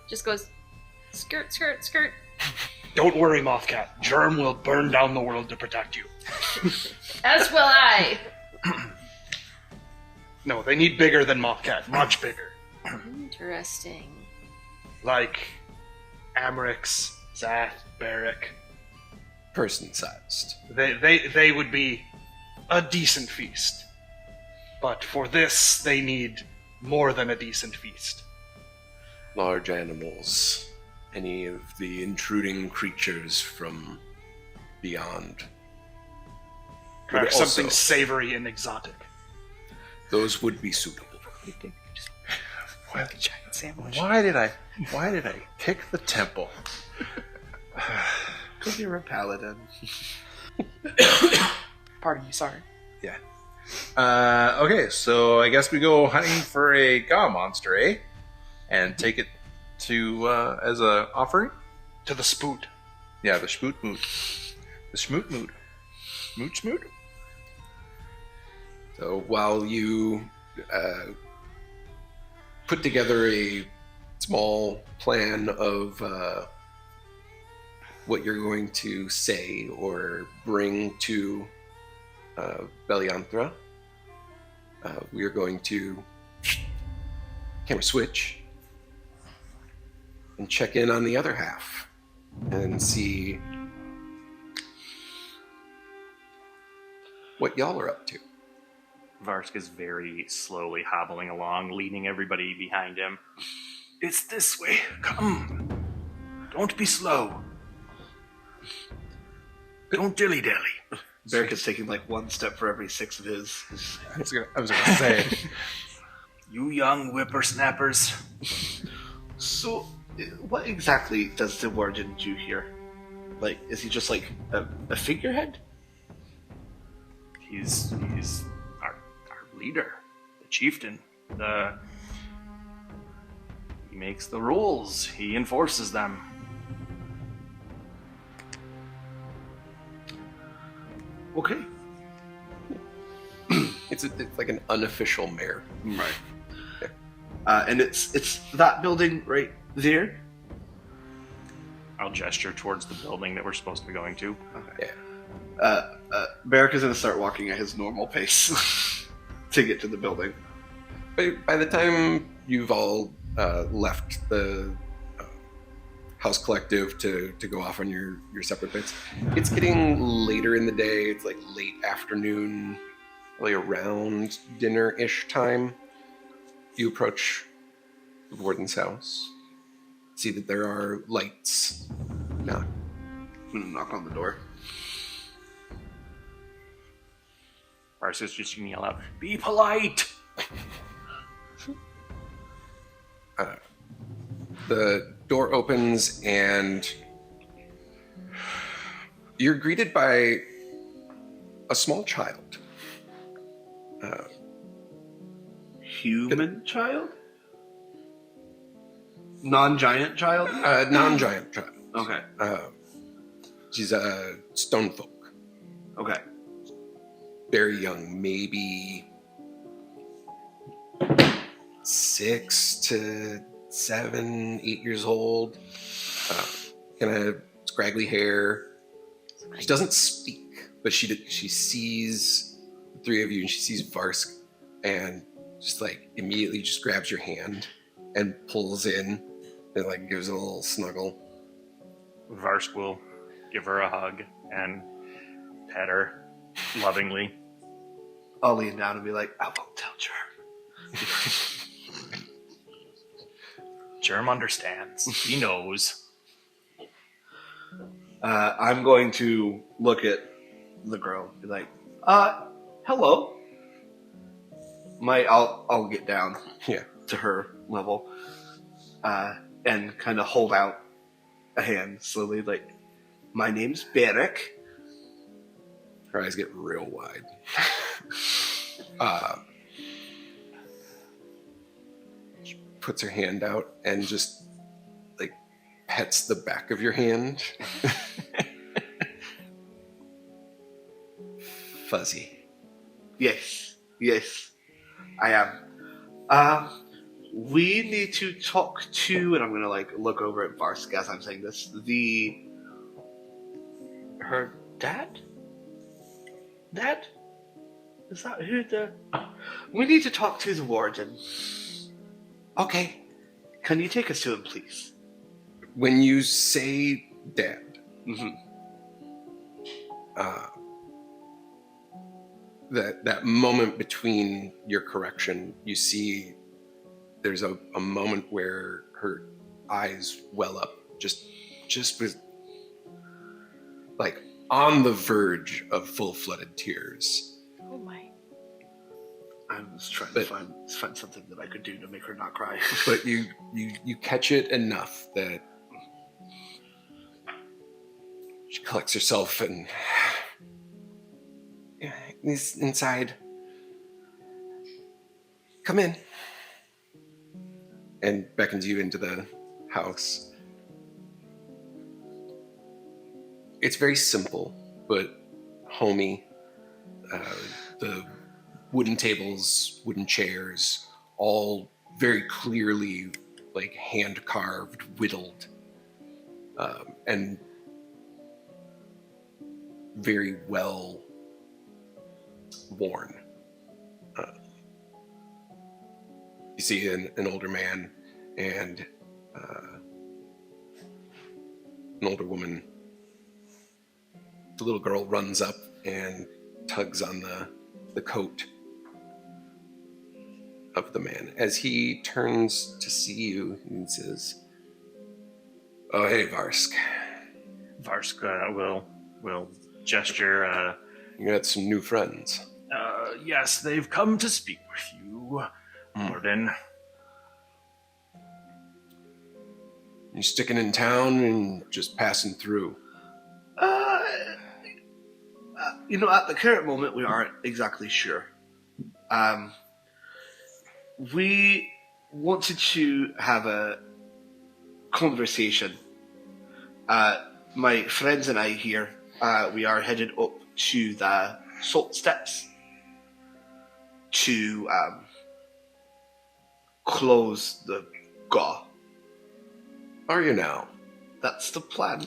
just goes skirt, skirt, skirt. Don't worry, Mothcat. Germ will burn down the world to protect you. As will I. No, they need bigger than Mothcat. Much bigger. Interesting. Like Amrix, Zath, Barrick. Person-sized. They would be a decent feast. But for this, they need more than a decent feast. Large animals. Any of the intruding creatures from beyond. Perhaps also- something savory and exotic. Those would be suitable. Well, Giant sandwich. why did I pick the temple? Because you're a paladin. Pardon me, sorry. Okay, so I guess we go hunting for a Gaw monster, eh? And take it to as a offering. To the spoot. Yeah, the Spoot Moot. The Smoot Moot. Moot Smoot? So while you put together a small plan of what you're going to say or bring to Beliar-Anthra, we are going to camera switch and check in on the other half and see what y'all are up to. Varsk is very slowly hobbling along, leading everybody behind him. It's this way. Come. Don't be slow. Don't dilly-dally. Barrick is taking like one step for every 6 of his. I was gonna say. You young whippersnappers. So, what exactly does the Warden do here? Like, is he just like a figurehead? He's our leader, the chieftain, he makes the rules, he enforces them. Okay. It's like an unofficial mayor. Right. And it's that building right there. I'll gesture towards the building that we're supposed to be going to. Okay. Yeah. Barrick is going to start walking at his normal pace to get to the building. By the time you've all left the house collective to go off on your separate bits, it's getting later in the day. It's like late afternoon, really around dinner-ish time. You approach the warden's house, see that there are lights. I'm going to knock on the door. Varsk is just going to yell out, "Be polite!" The door opens and you're greeted by a small child. Human child? Non-giant child? Non-giant child. Okay. She's a stone folk. Okay. Very young, maybe 6 to 7, 8 years old. Kind of scraggly hair. She doesn't speak, but she sees the three of you, and she sees Varsk, and just like immediately just grabs your hand and pulls in, and like gives it a little snuggle. Varsk will give her a hug and pet her lovingly. I'll lean down and be like, "I won't tell Germ." Germ understands. He knows. I'm going to look at the girl and be like, hello. I'll get down to her level and kind of hold out a hand slowly, like, "My name's Barrick." Her eyes get real wide. She puts her hand out and just like pets the back of your hand. Fuzzy. Yes, I am. We need to talk to, and I'm gonna like look over at Varsk as I'm saying this. Her dad? Dad? Is that who we need to talk to the warden. Okay. Can you take us to him, please? When you say dad, that moment between your correction, you see there's a moment where her eyes well up, just with like on the verge of full-flooded tears. Oh my. I was trying to find something that I could do to make her not cry. But you catch it enough that she collects herself and he's inside. Come in. And beckons you into the house. It's very simple, but homey. The wooden tables, wooden chairs, all very clearly like hand-carved, whittled, and very well worn. You see an older man and an older woman. The little girl runs up and tugs on the coat of the man. As he turns to see you, he says, "Oh, hey, Varsk." Varsk will gesture. You got some new friends. Yes, they've come to speak with you, Warden. You sticking in town and just passing through? At the current moment, we aren't exactly sure. We wanted to have a conversation. My friends and I here, we are headed up to the Salt Steps to close the Gaw. Are you now? That's the plan.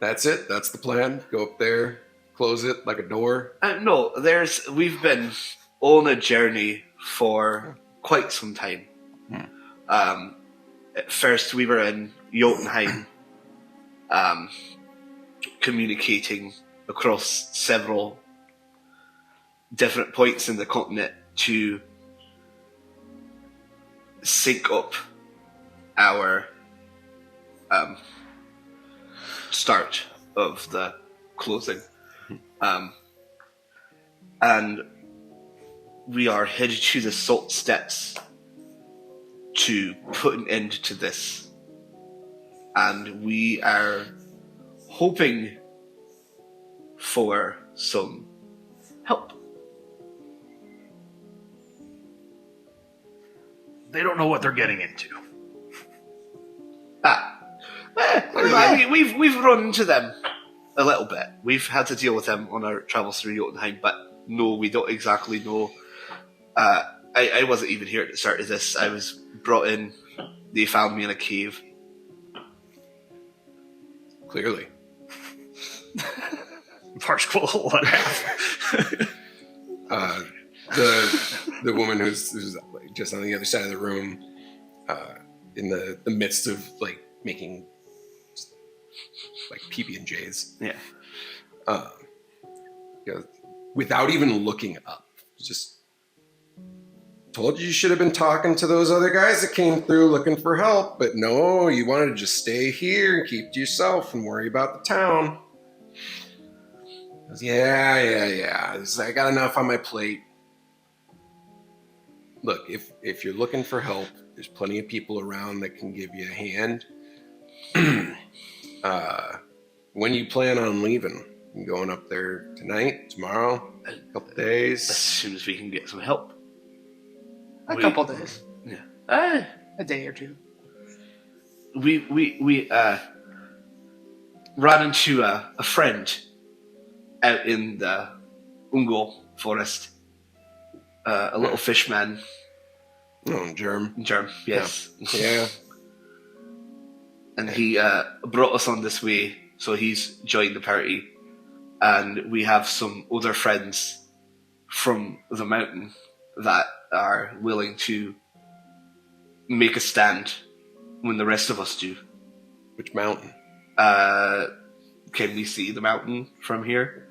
That's it? That's the plan? Go up there, close it like a door? No, we've been on a journey for quite some time. At first, we were in Jotunheim, communicating across several different points in the continent to sync up our start of the closing. And we are headed to the Salt Steps to put an end to this. And we are hoping for some help. They don't know what they're getting into. We've run into them a little bit. We've had to deal with them on our travels through Jotunheim, but no, we don't exactly know. I wasn't even here at the start of this. I was brought in. They found me in a cave. Clearly. Varsk will laugh. The woman who's like just on the other side of the room, in the midst of like making like PB&Js. Yeah. Without even looking up, just told you should have been talking to those other guys that came through looking for help, but no, you wanted to just stay here and keep to yourself and worry about the town. I was, yeah. I got enough on my plate. Look, if you're looking for help, there's plenty of people around that can give you a hand. When you plan on leaving? You going up there tonight, tomorrow, a couple days? As soon as we can get some help. A couple days. Yeah. A day or two. We ran into a friend out in the Ungol Forest. A little fishman. Oh, Germ. Yes. Yeah. And he brought us on this way, so he's joined the party. And we have some other friends from the mountain that are willing to make a stand when the rest of us do. Which mountain? Can we see the mountain from here?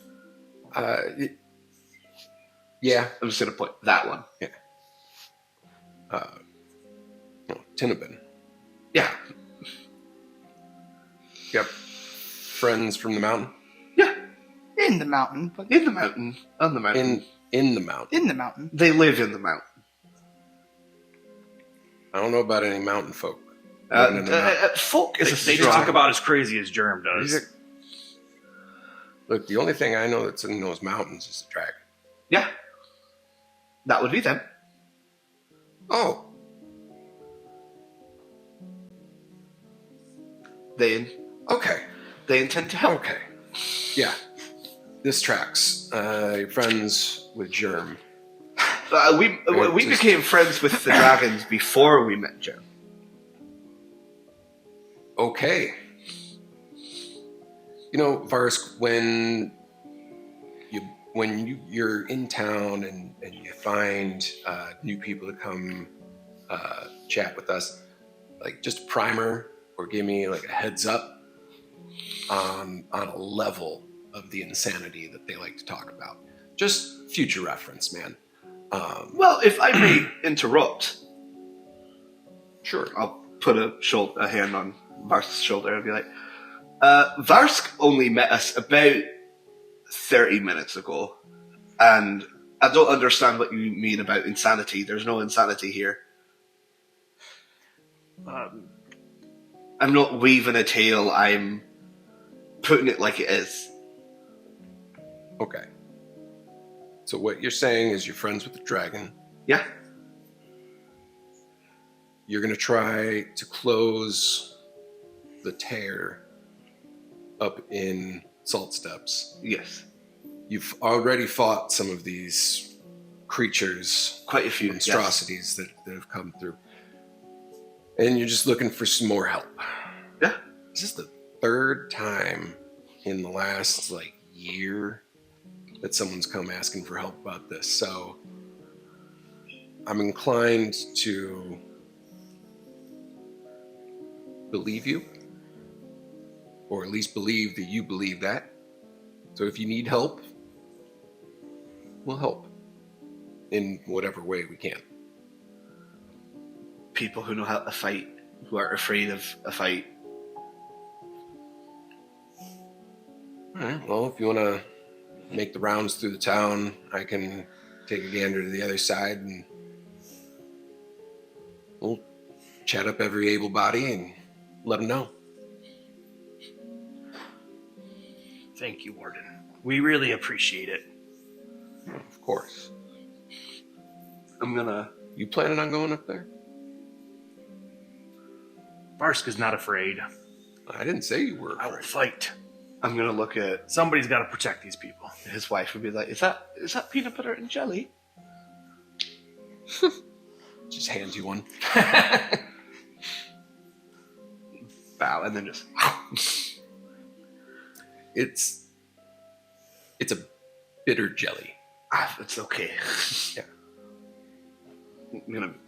Yeah. I'm just going to point that one. Yeah. Tinnabin. Yeah. Yep. Friends from the mountain? Yeah. In the mountain, but In the mountain. On the mountain. In the mountain. in the mountain. They live in the mountain. I don't know about any mountain folk. Folk is a They strong. talk about as crazy as Germ does. Look, the only thing I know that's in those mountains is a dragon. Yeah. That would be them. Oh. Okay. They intend to help. Okay. Yeah. This tracks. You're friends with Germ. We became friends with the dragons before we met Germ. Okay. You know, Varsk, when you're in town and you find new people to come chat with us, like just a primer or give me like a heads up on a level of the insanity that they like to talk about. Just future reference, man. Well, if I may interrupt, Sure. I'll put a hand on Varsk's shoulder and be like, Varsk only met us about 30 minutes ago, and I don't understand what you mean about insanity. There's no insanity here. I'm not weaving a tale, I'm putting it like it is. Okay. So what you're saying is you're friends with the dragon. Yeah. You're going to try to close the tear up in Salt Steps. Yes. You've already fought some of these creatures, Quite a few monstrosities that have come through. And you're just looking for some more help. Yeah. This is the third time in the last year that someone's come asking for help about this. So I'm inclined to believe you, or at least believe that you believe that. So if you need help, we'll help in whatever way we can. People who know how to fight, who aren't afraid of a fight. All right, well, if you want to make the rounds through the town, I can take a gander to the other side and we'll chat up every able body and let them know. Thank you, Warden. We really appreciate it. Of course. I'm You planning on going up there? Varsk is not afraid. I didn't say you were I will afraid. fight. gonna look at Somebody's got to protect these people. his wife and be like, is that peanut butter and jelly? Just hand you one. Bow, and then just It's a bitter jelly. it's okay. Yeah.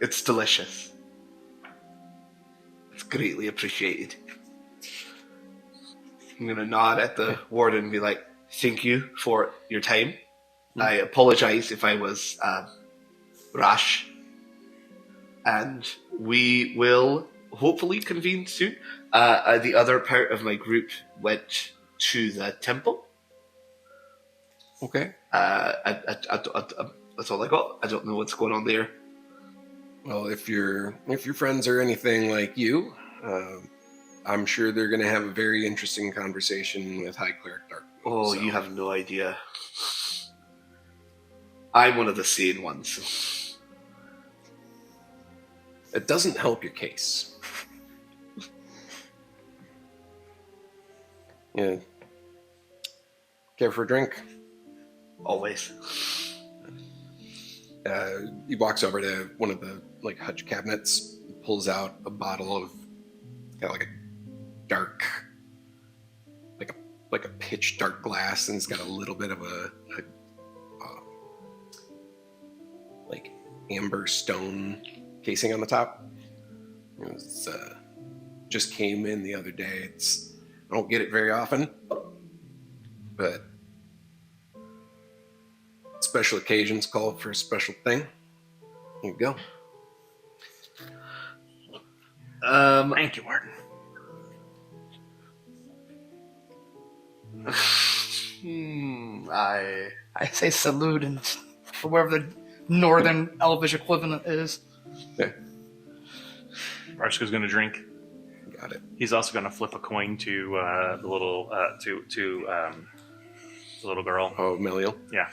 It's delicious. It's greatly appreciated. I'm gonna nod at the warden and be like, thank you for your time. I apologize if I was rash. And we will hopefully convene soon. The other part of my group went to the temple. Okay. That's all I got. I don't know what's going on there. Well, if your friends are anything like you, I'm sure they're going to have a very interesting conversation with High Cleric Dark. Oh, So, you have no idea. I'm one of the sane ones. It doesn't help your case. Yeah. Care for a drink? Always. He walks over to one of the hutch cabinets, pulls out a bottle of kind of a dark, like a pitch dark glass, and it's got a little bit of a amber stone casing on the top. It was, just came in the other day. I don't get it very often, but special occasions call for a special thing. Here you go. Thank you, Warden. I say salute and for wherever the northern elvish equivalent is. Yeah, Varsk is going to drink. got it. He's also going to flip a coin to the little the little girl. Oh, Meliel. Yeah.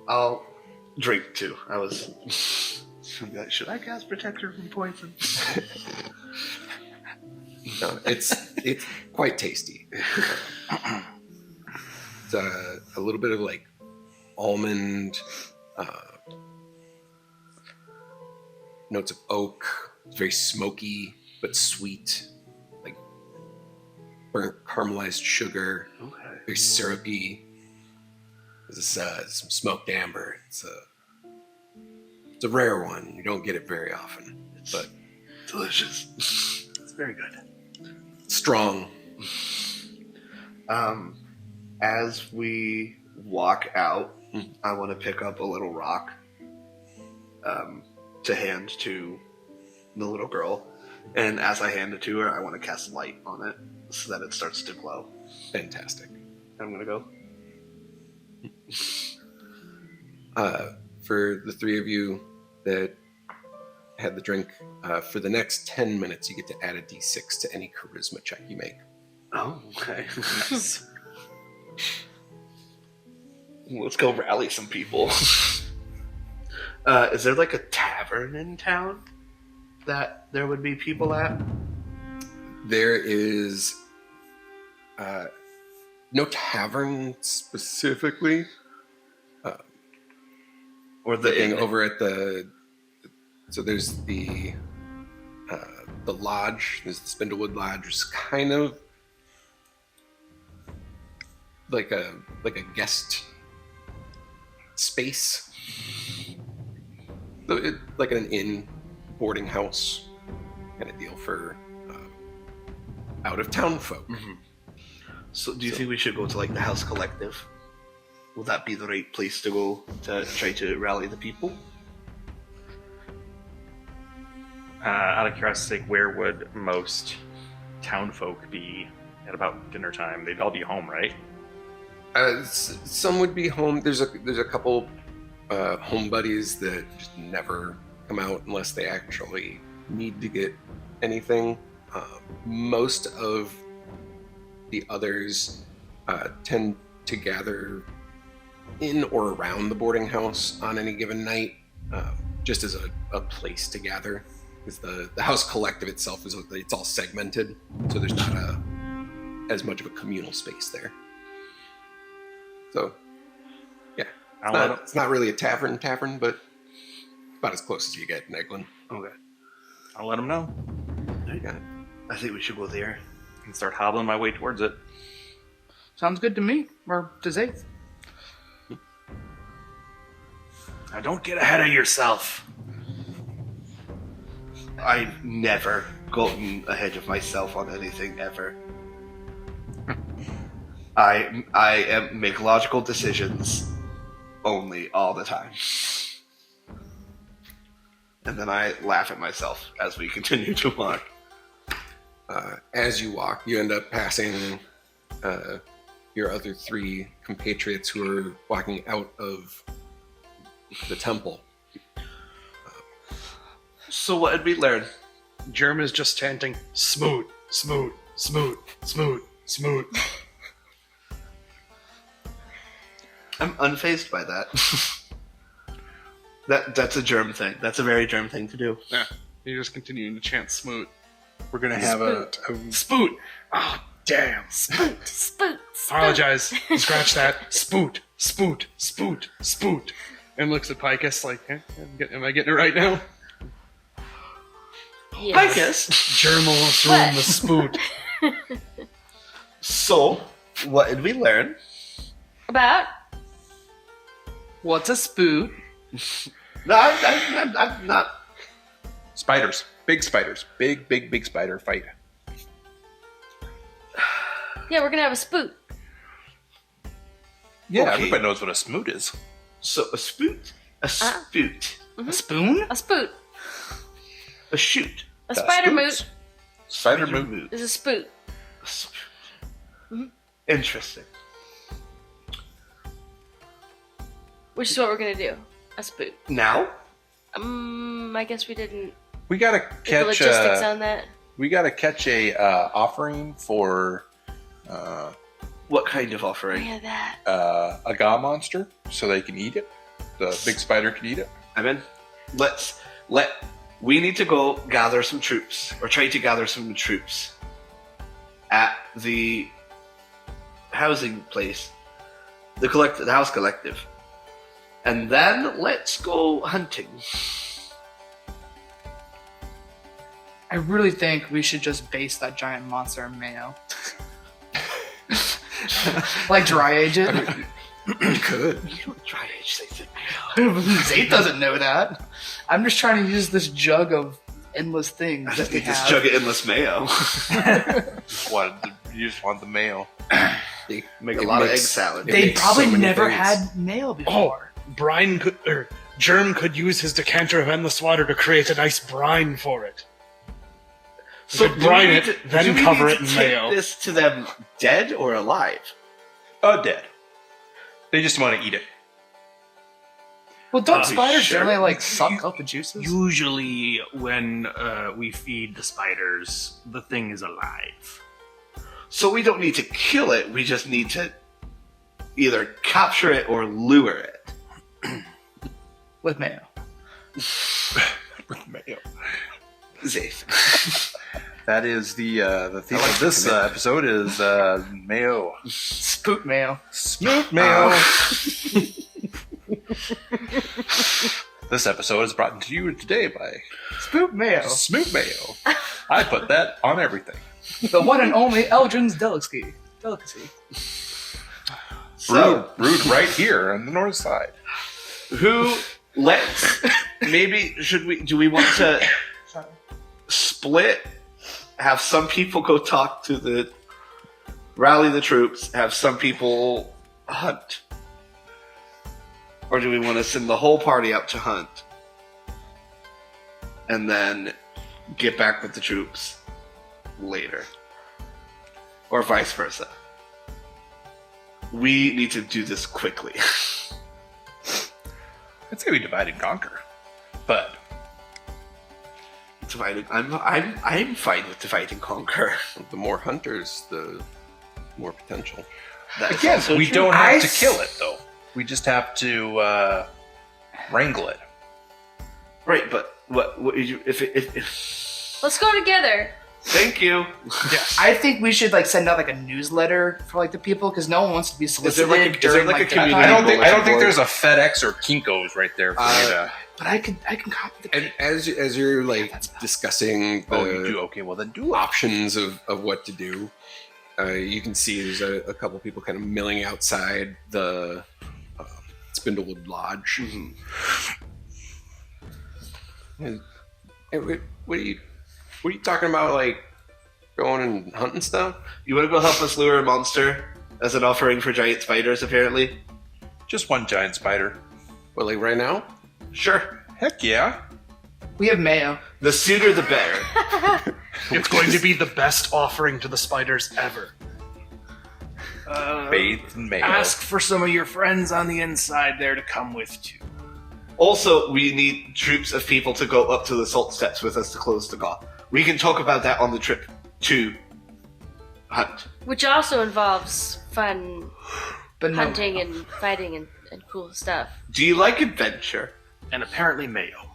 I'll drink too. I was. Should I cast Protector from poison? No, it's quite tasty. It's a little bit of almond, notes of oak. It's very smoky but sweet, like burnt caramelized sugar. Okay. Very syrupy. There's some smoked amber. It's a rare one. You don't get it very often, but Delicious. It's very good. strong. As we walk out, I want to pick up a little rock to hand to the little girl. And as I hand it to her, I want to cast light on it so that it starts to glow. Fantastic. I'm going to go. For the three of you that had the drink, for the next 10 minutes, you get to add a d6 to any charisma check you make. Oh, okay. Let's go rally some people. Is there like a tavern in town that there would be people at? There is no tavern specifically. Or the Looking inn? over at the... So there's the lodge. There's the Spindlewood Lodge, which is kind of like a guest space. So like an inn, boarding house kind of deal for out-of-town folk. Mm-hmm. So do you think we should go to like the House Collective? Will that be the right place to go to try to rally the people? Out of curiosity, where would most town folk be at about dinner time? They'd all be home, right? Some would be home. There's a couple home buddies that just never come out unless they actually need to get anything. Most of the others tend to gather in or around the boarding house on any given night, just as a place to gather. Because the house collective itself it's all segmented, so there's not as much of a communal space there. So, yeah, it's not really a tavern, but about as close as you get in Eglan. Okay. I'll let them know Yeah. I think we should go there. and start hobbling my way towards it. Sounds good to me. Or does Eighth? Now don't get ahead of yourself. I've never gotten ahead of myself on anything ever. I make logical decisions only all the time. And then I laugh at myself as we continue to walk. As you walk, you end up passing your other three compatriots who are walking out of the temple. So what did we learn? Germ is just chanting, Smoot, Smoot, Smoot, Smoot, Smoot. I'm unfazed by that. That's a Germ thing. That's a very Germ thing to do. Yeah, you're just continuing to chant Smoot. We're gonna have a Spoot! Oh, damn. Spoot, spoot, spoot. Apologize. Scratch that. Spoot, Spoot, Spoot, Spoot. And looks at Picus like, am I getting it right now? Yes. I guess. Germ almost ruined the Spoot. So, what did we learn? About? What's a spoot? No, I'm not. spiders, big spiders, big spider fight. Yeah, we're gonna have a spoot. Yeah, Okay. everybody knows what a smoot is. So, a spoot? A spoot? A spoon? A spoot. A shoot? A spider moot Spider moot. is a spoot. A spoot. Interesting. Which is what we're gonna do. A spoot. Now? I guess we didn't We gotta get the catch. logistics on that. We gotta catch a offering for What kind of Oh offering? yeah, that. a gaw monster, so they can eat it. The big spider can eat it. I'm in. We need to go gather some troops, or try to gather some troops at the housing place, the house collective, and then let's go hunting. I really think we should just base that giant monster in mayo. Like dry age it. You could. You don't try to say that. Zayt doesn't know that. I'm just trying to use this jug of endless things I that we think this have. jug of endless mayo. You just want the mail. Make a It lot of egg makes- salad. it They makes probably so many never things. had mayo before. Brine could, Germ could use his decanter of endless water to create a nice brine for it. So could brine do we it, need to- then do we cover need it to in take mayo. This to them dead or alive? Dead. They just want to eat it. Well, don't Sure. spiders generally like suck up the juices? Usually, when we feed the spiders, the thing is alive. So we don't need to kill it. We just need to either capture it or lure it. With Mayo. With Mayo. Safe. That is the theme of this episode is Mayo. Spoot Mayo. Spoot Mayo. This episode is brought to you today by Spoot Mayo. Smoot Mayo. I put that on everything. The one and only Eldrin's delicacy. Brewed right here on the north side. Do we want to split? Have some people go talk to rally the troops, have some people hunt? Or do we want to send the whole party out to hunt? And then get back with the troops later? Or vice versa? We need to do this quickly. I'd say we divide and conquer. But Divided. I'm fine with divide and conquer. The more hunters, the more potential. That's again, also we true. don't have to kill it though. We just have to wrangle it. Right, but what if Let's go together. Thank you. Yes. I think we should send out a newsletter for the people because no one wants to be solicited is there during a community? I don't think bulletin there's a FedEx or Kinko's right there for you to. But I can copy the. And as you're discussing the Oh, you do? Okay, well then do it. options of what to do, you can see there's a couple people kind of milling outside the Spindlewood Lodge. And what are you talking about? Going and hunting stuff? You want to go help us lure a monster as an offering for giant spiders? Apparently, Just one giant spider. What, right now? sure. Heck yeah. We have Mayo. The sooner the better. It's going to be the best offering to the spiders ever. Bathed in mayo. Ask for some of your friends on the inside there to come with too. Also, we need troops of people to go up to the salt steps with us to close the ghaul. We can talk about that on the trip to hunt. Which also involves fun But no. hunting and fighting and cool stuff. Do you like adventure? And apparently Mayo.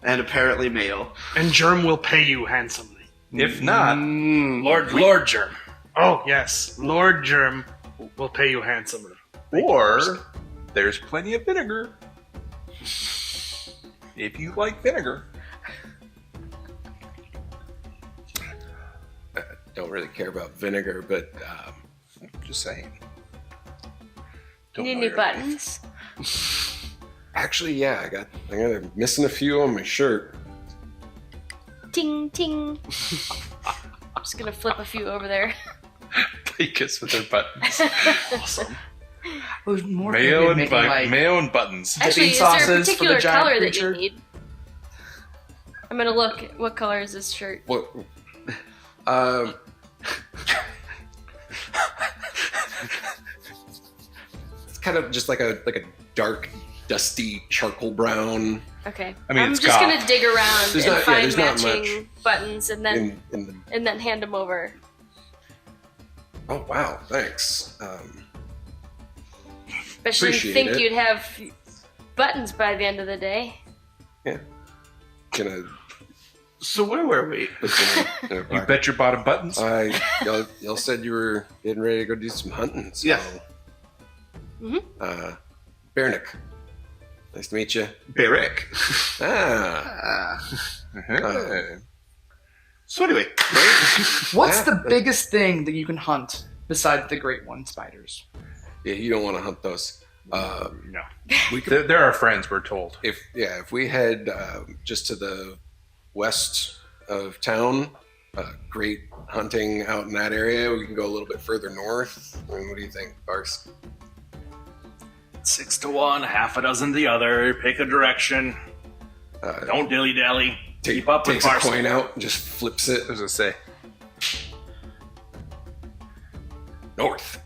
And apparently Mayo. And Germ will pay you handsomely. If not, Lord Germ. Oh, yes. Lord Germ will pay you handsomely. or there's plenty of vinegar. If you like vinegar. Don't really care about vinegar, but Just saying. You Don't need know any your buttons? actually, yeah, I'm missing a few on my shirt. Ting ting. I'm just gonna flip a few over there. Take us with their buttons. Awesome. It was more Mayo and, making, mayo and buttons. Actually, is there sauces a for the particular giant color creature? that you need? I'm gonna look. What color is this shirt? What? It's kind of just like a dark, dusty charcoal brown. Okay. I mean, I'm it's just goth. gonna dig around There's and not- yeah, find there's not matching buttons, and then In the, and then hand them over. oh wow, thanks. But you didn't Appreciate think it. you'd have buttons by the end of the day. Gonna So where were we? You bet your bottom buttons. y'all said you were getting ready to go do some hunting. So, Yeah. Bernick. Nice to meet you. Beric. Ah. So anyway, What's the biggest thing that you can hunt besides the great one spiders? Yeah, you don't want to hunt those. No. We could, They're our friends, we're told. if we head just to the west of town, great hunting out in that area. We can go a little bit further north. I mean, what do you think, Varsk? 6 to 1, half a dozen the other. Pick a direction. Don't dilly dally. Keep up with Takes a Varsk. coin out and just flips it. As I say. North.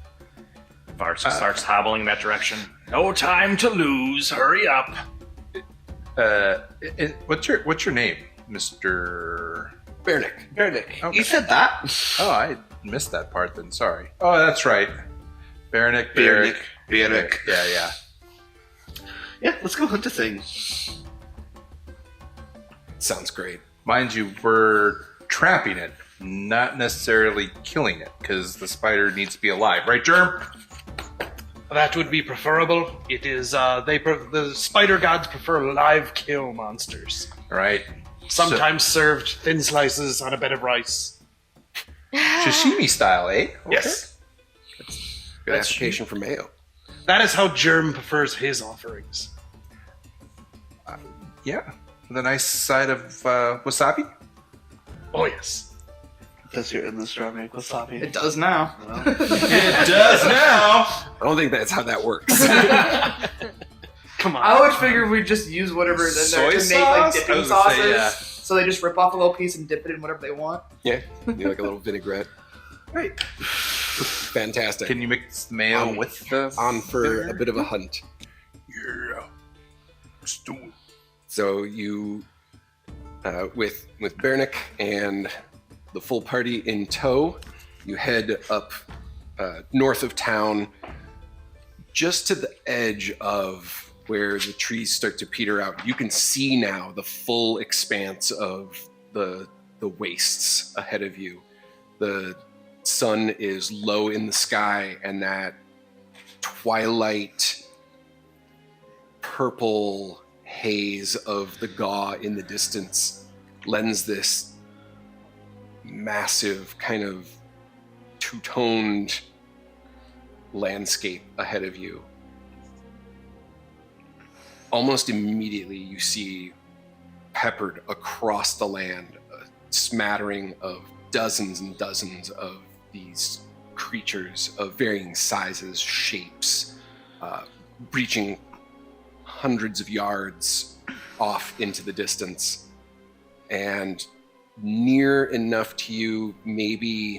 Varsk starts hobbling in that direction. No time to lose. Hurry up. What's your name, Mr. Bernick. Beric. Okay. You said that. Oh, I missed that part then. Sorry. Oh, that's right. Bernick. Bernick. Bernick. Yeah. Yeah, let's go hunt a thing. Sounds great. Mind you, we're trapping it, not necessarily killing it, because the spider needs to be alive, right, Germ? That would be preferable. It is, the spider gods prefer live kill monsters. Right. Sometimes served thin slices on a bed of rice. Sashimi style, eh? Okay. Yes. Good application for mayo. That is how Germ prefers his offerings. Yeah. With a nice side of wasabi. Oh, yes. Does your endless strawberry wasabi? It does now. It does now. I don't think that's how that works. Come on. I always figure we just use whatever is in there Soy to make like sauce? I dipping was gonna sauces. say, yeah. So they just rip off a little piece and dip it in whatever they want. Yeah, do like a little vinaigrette. Right. Fantastic. Can you mix the mayo with the... On for a bit of a hunt. Yeah. Let's do it. So you, with Bernick and the full party in tow, you head up north of town, just to the edge of where the trees start to peter out. You can see now the full expanse of the wastes ahead of you. The sun is low in the sky, and that twilight purple haze of the Gaw in the distance lends this massive kind of two-toned landscape ahead of you. Almost immediately you see peppered across the land a smattering of dozens and dozens of these creatures of varying sizes, shapes, reaching hundreds of yards off into the distance, and near enough to you, maybe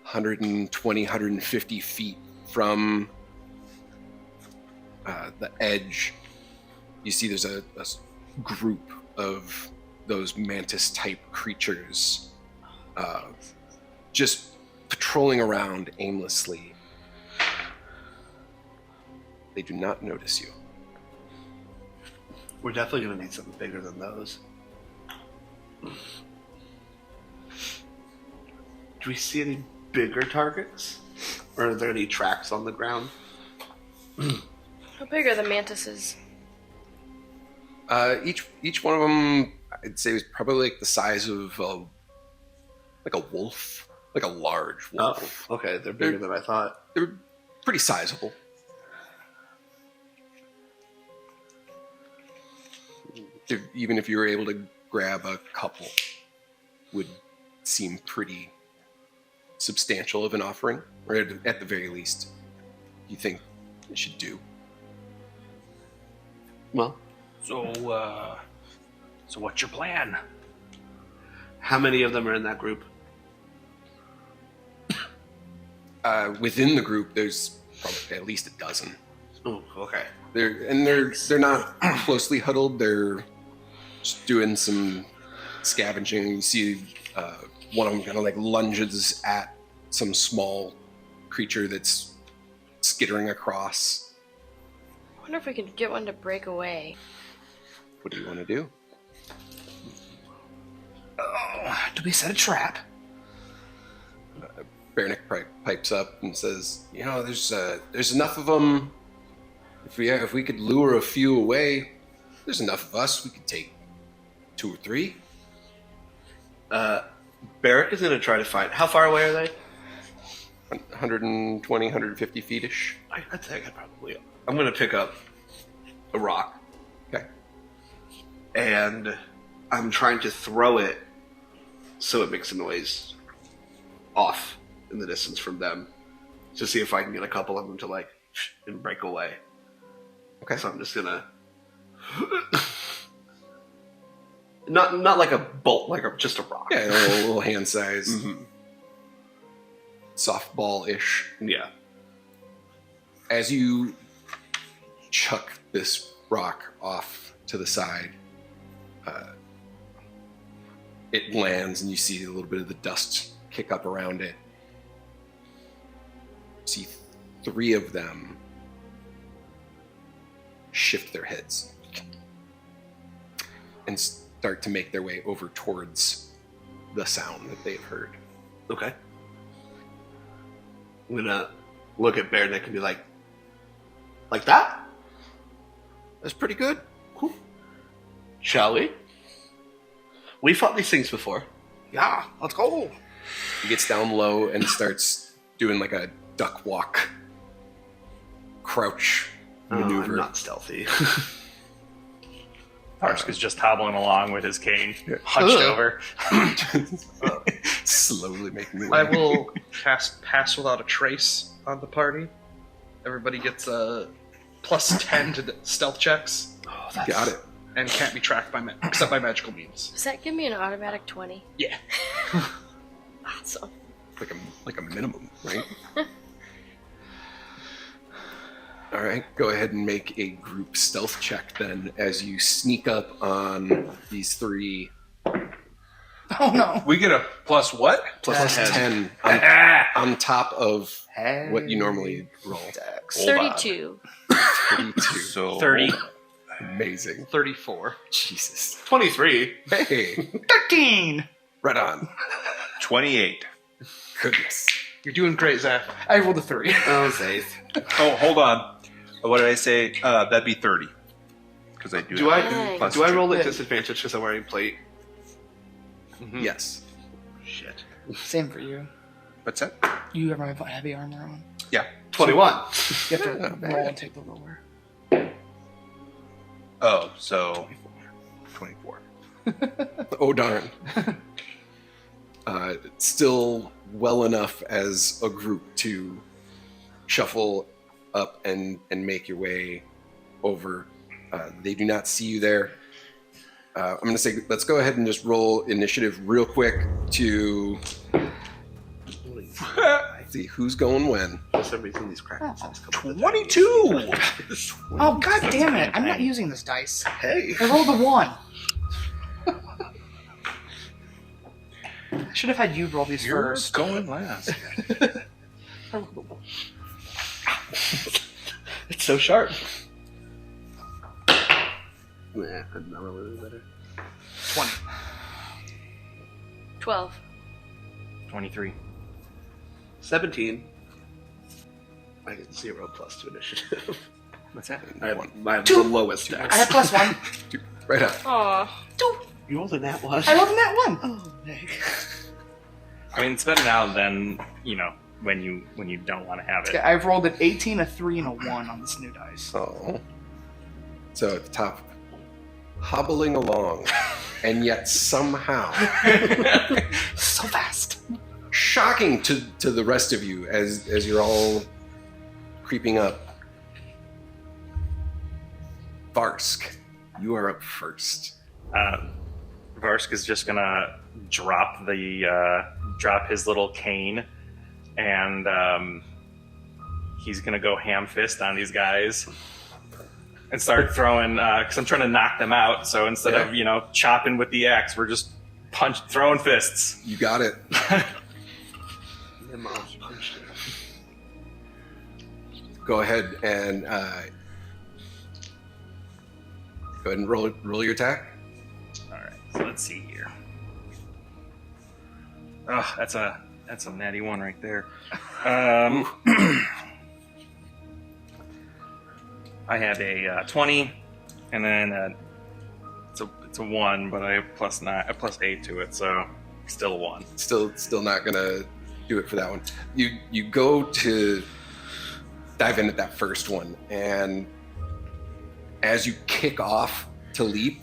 120, 150 feet from the edge, you see there's a group of those mantis-type creatures just patrolling around aimlessly. They do not notice you. We're definitely going to need something bigger than those. Do we see any bigger targets? Or are there any tracks on the ground? How big are the mantises? Each one of them, I'd say, was probably like the size of like a wolf, like a large wolf. Oh, okay. They're bigger than I thought. They're pretty sizable. Even if you were able to grab a couple, would seem pretty substantial of an offering, or at the very least, you think it should do. Well, So what's your plan? how many of them are in that group? Within the group, there's probably at least a dozen. Oh, okay. They're not closely huddled. They're just doing some scavenging. You see one of them kind of like lunges at some small creature that's skittering across. I wonder if we could get one to break away. What do you want to do? Do we set a trap? Bernick pipes up and says, "You know, there's enough of them. If we could lure a few away, there's enough of us. We could take 2 or 3." Barrick is going to try to find... How far away are they? 120, 150 feet-ish. I think I could probably... I'm going to pick up a rock. Okay. And I'm trying to throw it so it makes a noise off in the distance from them to see if I can get a couple of them to like and break away. Okay. So I'm just gonna not like a bolt, just a rock. Yeah, a little hand size. Mm-hmm. Softball-ish. Yeah. As you chuck this rock off to the side, it lands and you see a little bit of the dust kick up around it. You see 3 of them shift their heads and start to make their way over towards the sound that they've heard. Okay. I'm gonna look at Bear Neck and be like that? That's pretty good. Cool. Shall we? We fought these things before. Yeah, let's go. He gets down low and starts doing like a duck walk, crouch maneuver. I'm not stealthy. Varsk is just hobbling along with his cane, hunched over. Slowly making the I way. will cast Pass Without a Trace on the party. Everybody gets a plus 10 to stealth checks. Oh, Got it. And can't be tracked by except by magical means. Does that give me an automatic 20? Yeah. Awesome. Like a minimum, right? All right, go ahead and make a group stealth check then as you sneak up on these 3. Oh no. We get a plus what? Plus 10 on top of what you normally roll. 32. 32. So 30. Amazing. 34. Jesus. 23. Hey, 13. right on. 28. Goodness. You're doing great, Zach. I rolled a 3. Oh, Zaith. Oh, hold on. What did I say? That'd be 30. Because I do. Do Nice. I roll at disadvantage because I'm wearing plate? Yes. Shit. Same for you. What's that? You have heavy armor on. Yeah. 21. You have to roll and take the lower. Oh, so 24. Oh, darn. Still well enough as a group to shuffle up and make your way over. They do not see you there. I'm going to say, let's go ahead and just roll initiative real quick to see who's going when. For some reason, these crackers have come with 22! Oh god damn it! I'm not using this dice. Hey. I rolled a 1. I should have had you roll these You're first. going last. It's so sharp. Yeah, I'm not really better. 20. 12. 23. 17. I get 0 plus to initiative. What's that? I have the lowest dex. I have plus 1. Right on. Aw. You rolled a nat 1. I rolled a nat 1. Oh, Nick. I mean, it's better now than, when you don't want to have it. Okay, I've rolled an 18, a 3, and a 1 on this new dice. Oh. So at the top, hobbling along, and yet somehow So fast. shocking to the rest of you as you're all creeping up. Varsk, you are up first. Varsk is just gonna drop his little cane, and he's gonna go ham fist on these guys and start throwing. Because I'm trying to knock them out. So instead of chopping with the axe, we're just throwing fists. You got it. Your mom's punched it. Go ahead and roll your attack. All right. So let's see here. Oh, that's a natty 1 right there. I had a 20, and then it's a 1, but I have plus 8 to it, so still a 1. Still not gonna do it for that one. You go to dive in at that first one, and as you kick off to leap,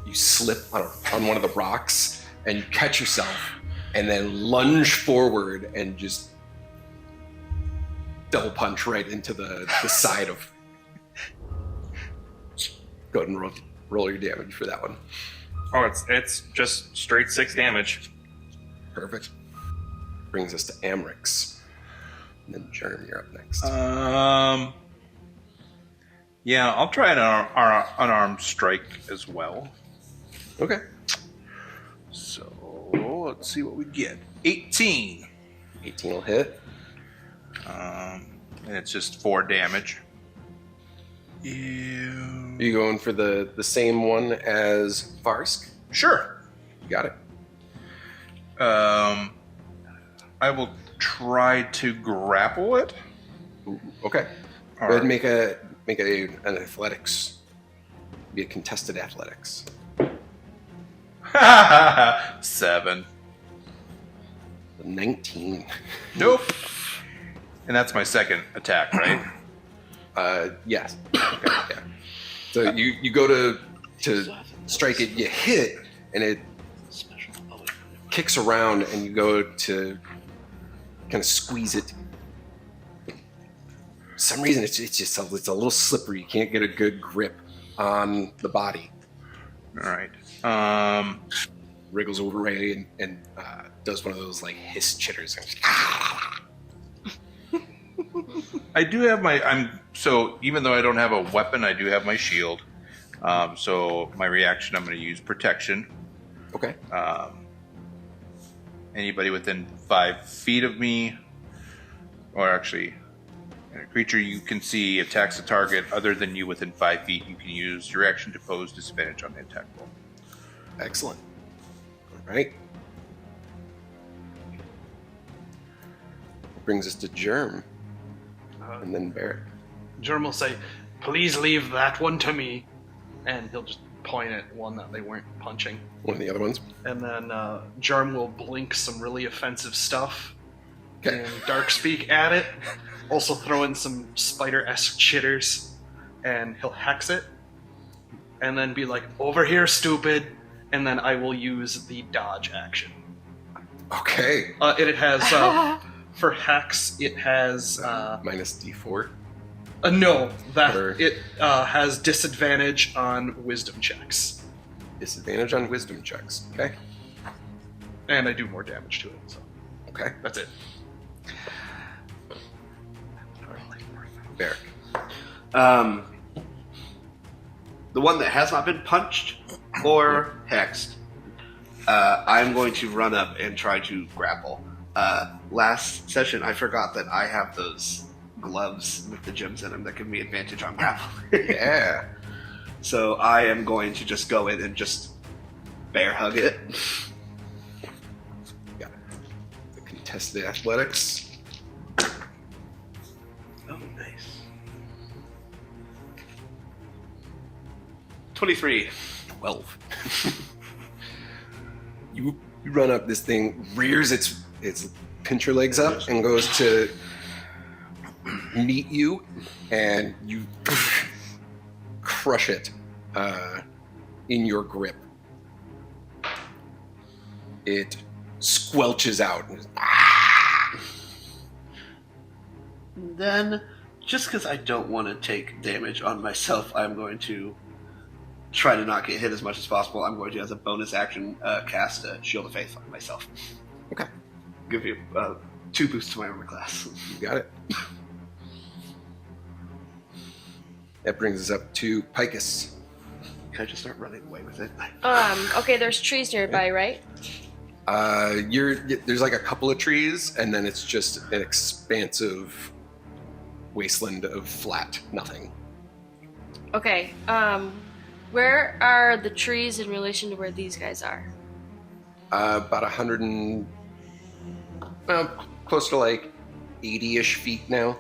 you slip on one of the rocks, and you catch yourself, and then lunge forward and just double punch right into the side of. Go ahead and roll your damage for that one. Oh, it's just straight 6 damage. Perfect. Brings us to Amrix. And then Germ, you're up next. Yeah, I'll try an unarmed strike as well. Okay. So let's see what we get. 18. 18 will hit. And it's just 4 damage. Are you going for the same one as Varsk? Sure. You got it. I will try to grapple it. Ooh, okay. Go ahead and make an athletics. Be a contested athletics. 7. 19. Nope. And that's my second attack, right? Yes. Okay, yeah. So you go to strike it, you hit, and it kicks around, and you go to kind of squeeze it. For some reason, it's a little slippery. You can't get a good grip on the body. All right. Wriggles away and does one of those like hiss chitters. I do have so even though I don't have a weapon, I do have my shield. So my reaction, I'm going to use protection. Okay. Anybody within 5 feet of me, or actually, a creature you can see attacks a target other than you within 5 feet, you can use your action to pose disadvantage on the attack roll. Excellent. All right. Brings us to Germ, and then Barrett. Germ will say, "Please leave that one to me," and he'll just point at one that they weren't punching. One of the other ones. And then Germ will blink some really offensive stuff and dark speak at it. Also throw in some spider-esque chitters, and he'll hex it. And then be like, "Over here, stupid!" And then I will use the dodge action. Okay. It has for hex. It has minus D4. No, that it has disadvantage on wisdom checks. Disadvantage on wisdom checks. Okay. And I do more damage to it. So okay, that's it. Barrick. The one that has not been punched or hexed, I'm going to run up and try to grapple. Last session, I forgot that I have those gloves with the gems in them that give me advantage on grapple. Yeah. So I am going to just go in and just bear hug it. Got it. The contested athletics. Oh, nice. 23. 12. You run up, this thing rears its pincher legs up and goes to meet you, and you crush it in your grip. It squelches out. Then, just because I don't want to take damage on myself, I'm going to try to not get hit as much as possible. I'm going to, as a bonus action, cast Shield of Faith on myself. Okay. Give you 2 boosts to my armor class. You got it. That brings us up to Picus. Can I just start running away with it? Okay, there's trees nearby, right? There's like a couple of trees, and then it's just an expansive wasteland of flat nothing. Okay, where are the trees in relation to where these guys are? About 100 and... close to like 80-ish feet now.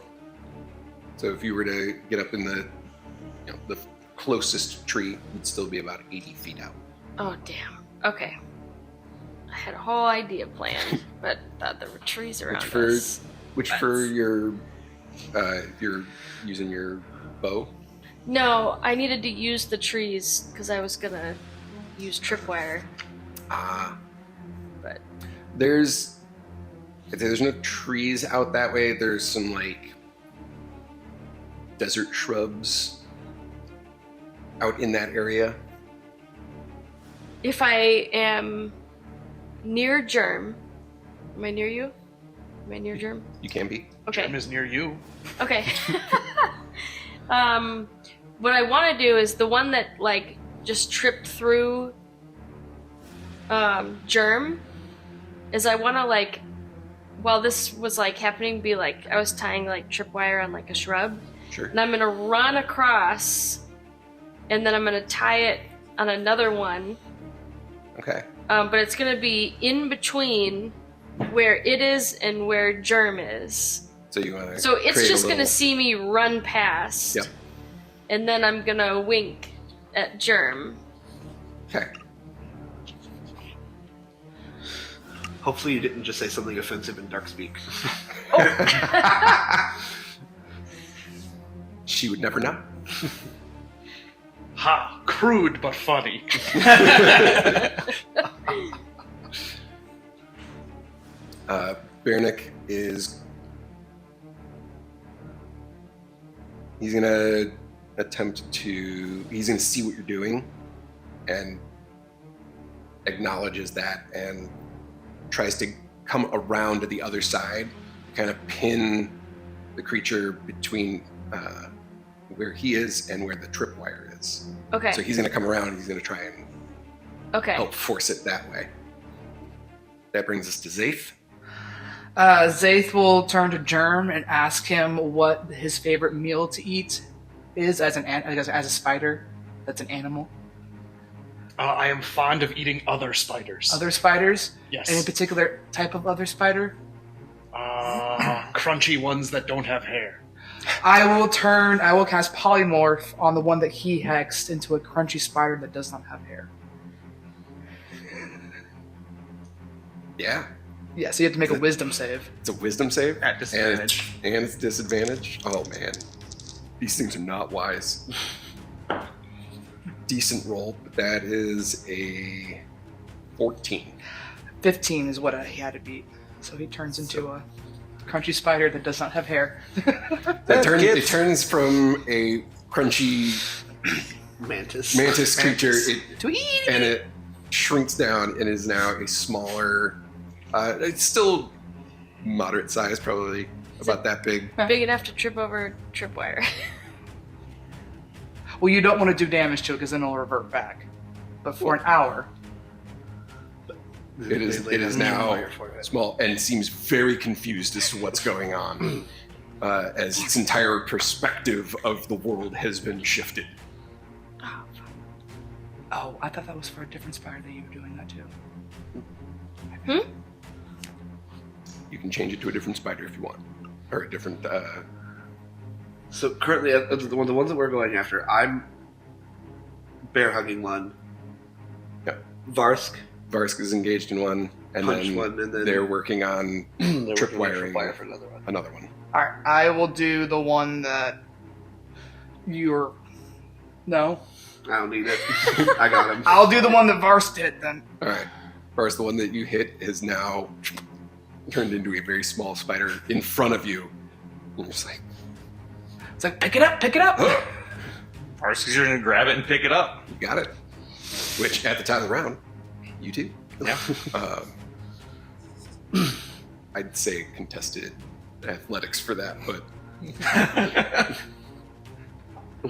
So if you were to get up in the closest tree, you'd still be about 80 feet out. Oh, damn. Okay. I had a whole idea planned, but thought there were trees around us. For your... you're using your bow? No, I needed to use the trees because I was gonna use tripwire. But there's no trees out that way. There's some like desert shrubs out in that area. If I am near Germ, am I near you? Am I near Germ? You can be. Okay. Germ is near you. Okay. What I want to do is the one that like just tripped through Germ is I want to like while this was like happening, be like I was tying like tripwire on like a shrub. Sure. And I'm gonna run across, and then I'm gonna tie it on another one. Okay. But it's gonna be in between where it is and where Germ is. So you want to. So it's just gonna see me run past. Yep. And then I'm gonna wink at Germ. Okay. Hopefully you didn't just say something offensive in Darkspeak. She would never know. Ha! Crude but funny. Bernick is. He's gonna attempt to. He's gonna see what you're doing, and acknowledges that, and tries to come around to the other side, kind of pin the creature between where he is and where the tripwire is. Okay. So he's gonna come around. And he's gonna try and help force it that way. That brings us to Zaith. Zaith will turn to Germ and ask him what his favorite meal to eat is as a spider. That's an animal. I am fond of eating other spiders. Other spiders? Yes. Any particular type of other spider? Crunchy ones that don't have hair. I will cast Polymorph on the one that he hexed into a crunchy spider that does not have hair. Yeah. Yeah, so you have to make a wisdom save. It's a wisdom save? At disadvantage. And it's disadvantage? Oh, man. These things are not wise. Decent roll, but that is a 14. 15 is what he had to beat. So he turns into a crunchy spider that does not have hair. It turns from a crunchy mantis creature to eat, and it shrinks down and is now a smaller. It's still moderate size, probably about that big. Big enough to trip over tripwire. Well, you don't want to do damage to it because then it'll revert back. But for an hour, it is now small and seems very confused as to what's going on, as its entire perspective of the world has been shifted. Oh, I thought that was for a different spider that you were doing that to. You can change it to a different spider if you want, or a different. So currently, the ones that we're going after, I'm bear hugging one. Yep. Varsk is engaged in one, and then they're working on tripwiring for another one. Another one. All right, I will do the one that you're. No, I don't need it. I got him. I'll do the one that Varsk did then. All right. Varsk, the one that you hit is now turned into a very small spider in front of you. And you're just like, it's like pick it up. Varsk is going to grab it and pick it up. You got it. Which, at the time of the round, you too. Yeah. I'd say contested athletics for that, but...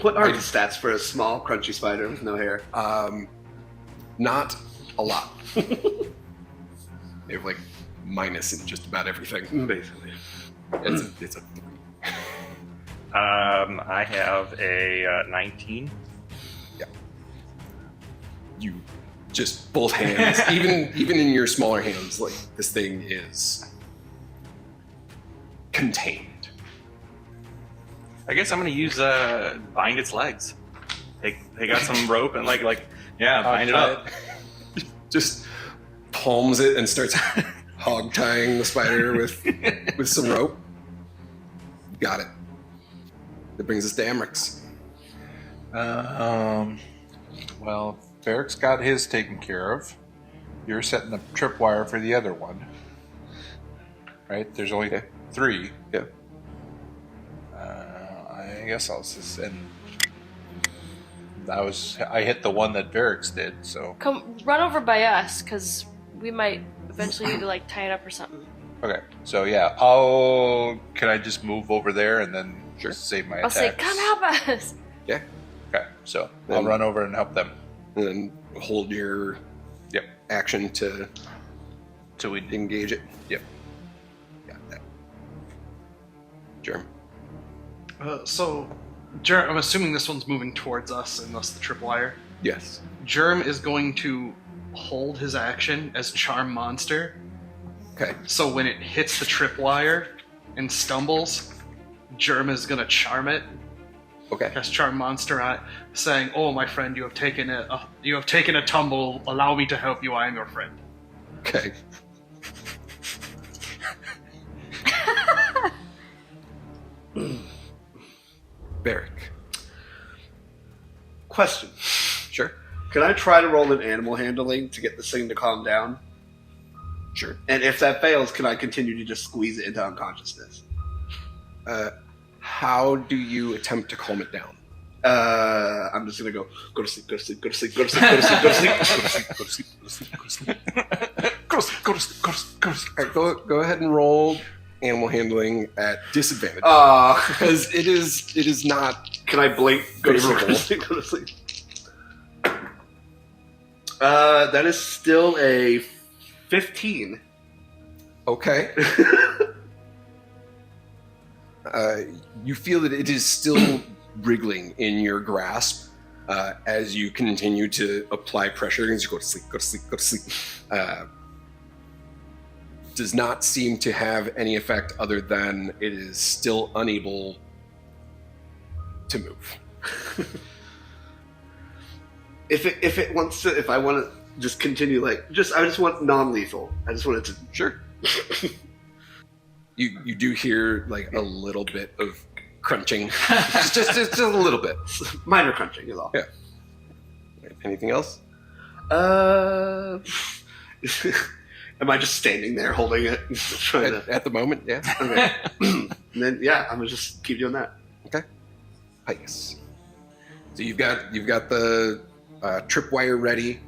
What are the stats for a small, crunchy spider with no hair? Not a lot. They have, like, minus in just about everything. Basically. It's a 3. I have a 19. Yeah. You just both hands, even in your smaller hands, like this thing is contained. I guess I'm gonna use bind its legs. Take out some rope and bind it up. Just palms it and starts hog tying the spider with some rope. Got it. That brings us to Amrix. Well, Barrick's got his taken care of. You're setting up tripwire for the other one. Right? There's only 3. Yeah. I guess I'll just... And I hit the one that Barrick's did, so... Come run over by us, because we might eventually need to tie it up or something. Okay, so yeah, can I just move over there and then just save my attacks? I'll say, come help us! Yeah. Okay, so I'll run over and help them. And then hold your action to engage it. Yep. Germ. Germ, I'm assuming this one's moving towards us, and thus the tripwire. Yes. Germ is going to hold his action as Charm Monster. Okay. So when it hits the tripwire and stumbles, Germ is going to charm it. Okay. Cast Charm Monster on it, saying, "Oh, my friend, you have taken a tumble. Allow me to help you. I am your friend." Okay. Barrick. Question. Sure. Can I try to roll an animal handling to get this thing to calm down? Sure. And if that fails, can I continue to just squeeze it into unconsciousness? How do you attempt to calm it down? I'm just gonna go to sleep, go to sleep, go to sleep, go to sleep, go to sleep, go to sleep, Go to sleep. Go to sleep. Go to sleep. Go to sleep. Go to sleep. Go to sleep. Go to sleep. All right, go ahead and roll animal handling at disadvantage. Because it is not. Can I blink? Go to sleep, go to sleep, go to sleep. That is still a 15. Okay. You feel that it is still wriggling in your grasp as you continue to apply pressure. As you go to sleep, go to sleep, go to sleep. Does not seem to have any effect other than it is still unable to move. If I want to just continue, I just want non-lethal. I just want it to. Sure. You do hear like a little bit of crunching, just a little bit, Minor crunching is all. Yeah. Anything else? Am I just standing there holding it, trying to? At the moment, yeah. Okay. And then I'm gonna just keep doing that. Okay. Yes. So you've got the tripwire ready.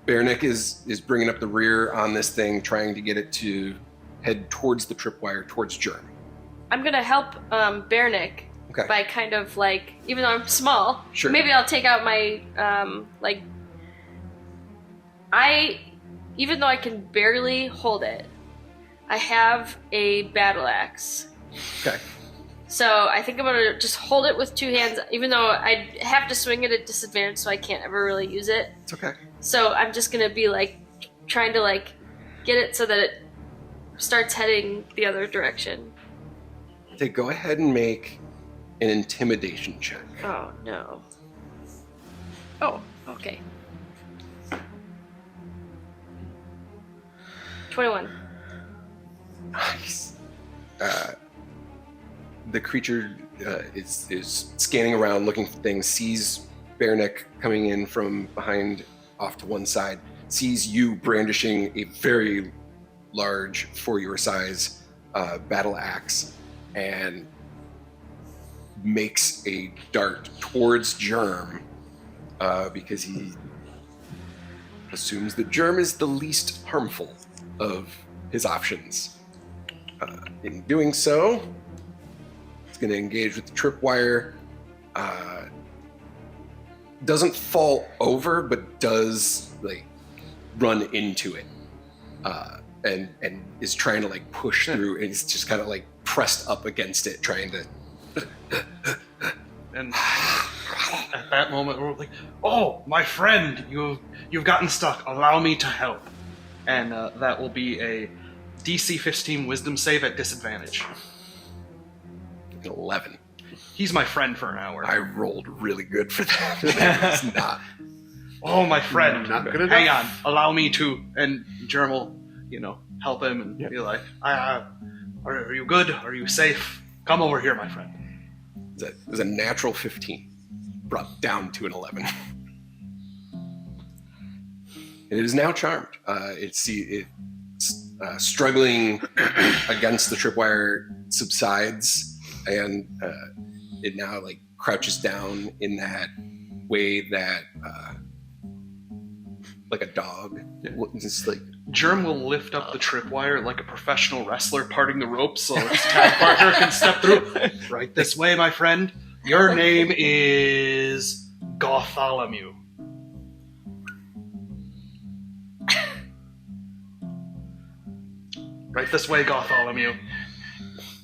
Bernick is bringing up the rear on this thing, trying to get it to head towards the tripwire, towards Germ. I'm gonna help Bernick Okay. by kind of even though I'm small, Sure. maybe I'll take out my even though I can barely hold it, I have a battle axe. Okay. So I think I'm gonna just hold it with two hands, even though I have to swing it at disadvantage, so I can't ever really use it. It's okay. So I'm just gonna be trying to get it so that it starts heading the other direction. Okay, go ahead and make an intimidation check. Oh no. Oh, okay. 21. Nice. The creature is scanning around, looking for things, sees Bernick coming in from behind off to one side, sees you brandishing a very large, for your size, battle axe, and makes a dart towards Germ because he assumes that Germ is the least harmful of his options. In doing so, it's going to engage with the tripwire. Doesn't fall over, but does run into it, and is trying to push through, and he's just kind of pressed up against it, trying to. And at that moment, we're like, "Oh, my friend, you've gotten stuck. Allow me to help." And that will be a DC 15 Wisdom save at disadvantage. 11. He's my friend for an hour. I rolled really good for that. It's not. Oh, my friend, Not good enough. hang on. Allow me to. And Germ will, help him and be like, are you good? Are you safe? Come over here, my friend. It was a natural 15, brought down to an 11. It is now charmed. It's struggling against the tripwire subsides, and it now crouches down in that way that like a dog. Just Germ will lift up the tripwire like a professional wrestler parting the ropes so his tag partner can step through. Right this way, my friend. Your name is Gawtholemew. Right this way, Gawtholemew.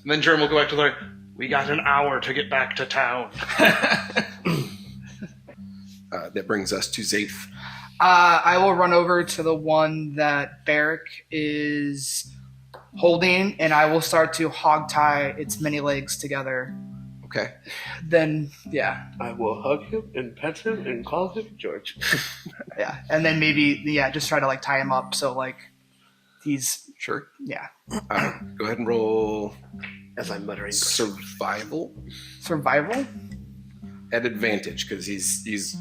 And then Germ will go back to the... We got an hour to get back to town. That brings us to Zaith. I will run over to the one that Barrick is holding, and I will start to hogtie its many legs together. Okay. Then, yeah. I will hug him and pet him and call him George. Yeah. And then maybe, just try to, tie him up so, he's... Sure. Yeah. Go ahead and roll As I'm muttering. survival Survival? at advantage, because he's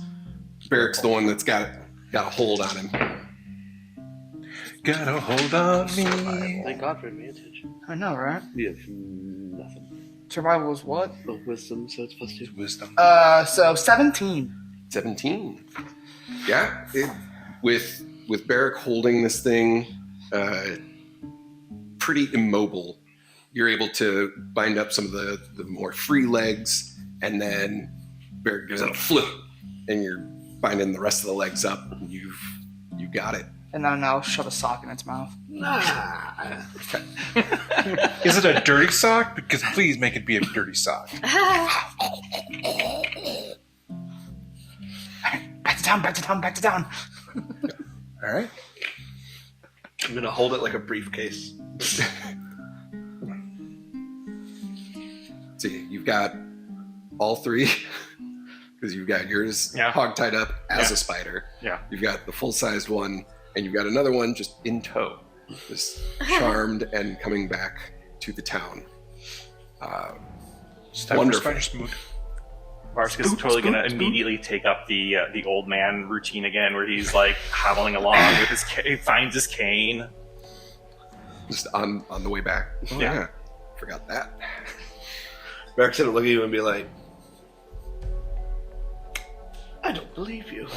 Barrick's the one that's got a hold on him. Got a hold on me. Thank God for advantage. I know, right? We have nothing. Survival is what? Oh, wisdom, so it's +2. Wisdom. So 17. 17. Yeah. With Barrick holding this thing pretty immobile, you're able to bind up some of the more free legs, and then Barrick gives it a flip, and you're binding the rest of the legs up, and you got it. And then I'll shove a sock in its mouth. Nah. Is it a dirty sock? Because please make it be a dirty sock. Back to town. All right. I'm gonna hold it like a briefcase. See, you've got all three, because you've got yours Yeah. hog tied up as Yeah. a spider. Yeah. You've got the full-sized one, and you've got another one just in tow, just charmed and coming back to the town. Wonderful. Spider Smoot. Varsk is totally going to immediately take up the old man routine again, where he's hobbling along with his finds his cane. Just on the way back. Oh, Yeah. yeah. Forgot that. Barrick's gonna look at you and be like, I don't believe you.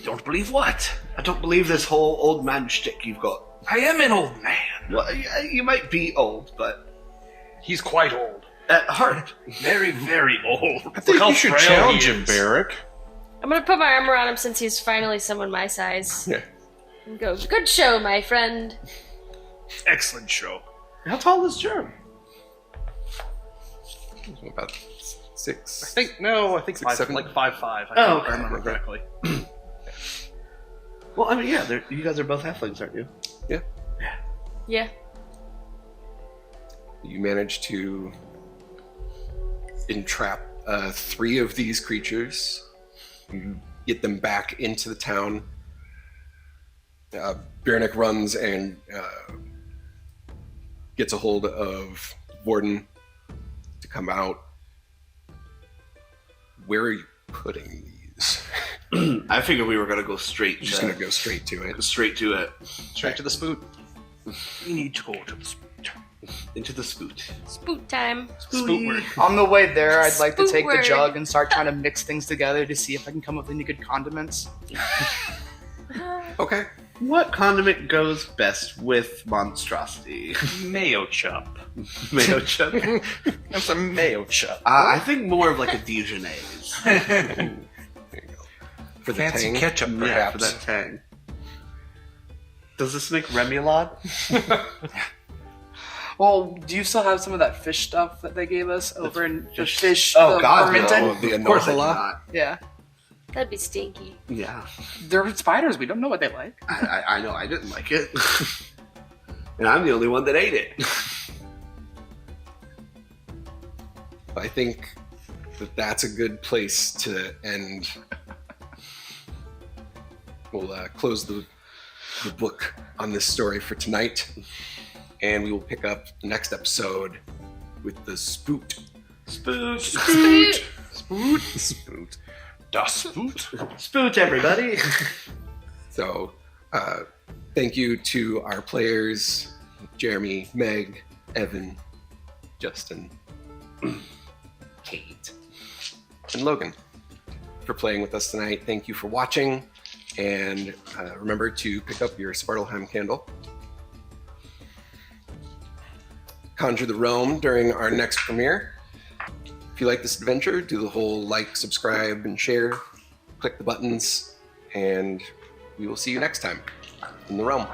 Don't believe what? I don't believe this whole old man shtick you've got. I am an old man. Well, you might be old, but He's quite old. at heart, Very, very old. I think Look how you should frail challenge he him, is. Barrick. I'm gonna put my arm around him since he's finally someone my size. Yeah. And go, good show, my friend. Excellent show. how tall is Germ? About 6. I think 6, five, 7. 5'5". I Oh, think, if I remember correctly. Well, I mean, yeah, you guys are both halflings, aren't you? Yeah. You manage to entrap 3 of these creatures. You get them back into the town. Bernick runs and gets a hold of Warden to come out. Where are you putting these? I figured we were gonna go straight. You're just going to go straight to it. go straight to it, Straight to the spoot. We need to go to the spoot. into the spoot. Spoot time. Spoot word. On the way there, I'd like to take the Spoot-word. jug and start trying to mix things together to see if I can come up with any good condiments. Okay. What condiment goes best with monstrosity? Mayo chop. Mayo chip. Have some mayo chop. I think more of like a Dijonnaise. There you go. For the Fancy tang. ketchup, Yeah, for perhaps. that tang. Does this make remoulade? Well, do you still have some of that fish stuff that they gave us over in the fish? Oh, the God, fermented? no. The Of course I do Anorthola? not. Yeah. That'd be stinky. Yeah, They're spiders. We don't know what they like. I know I didn't like it. And I'm the only one that ate it. I think that's a good place to end. We'll close the book on this story for tonight, and we will pick up the next episode with the Spoot. Spoot. Spoot. Spoot. Spoot. Da Spoot. Spoot, everybody. So, thank you to our players, Jeremy, Meg, Evan, Justin, Kate, and Logan, for playing with us tonight. Thank you for watching, and remember to pick up your Spiderland candle. Conjure the Realm during our next premiere. If you like this adventure, do the whole like, subscribe, and share. Click the buttons, and we will see you next time in the Realm.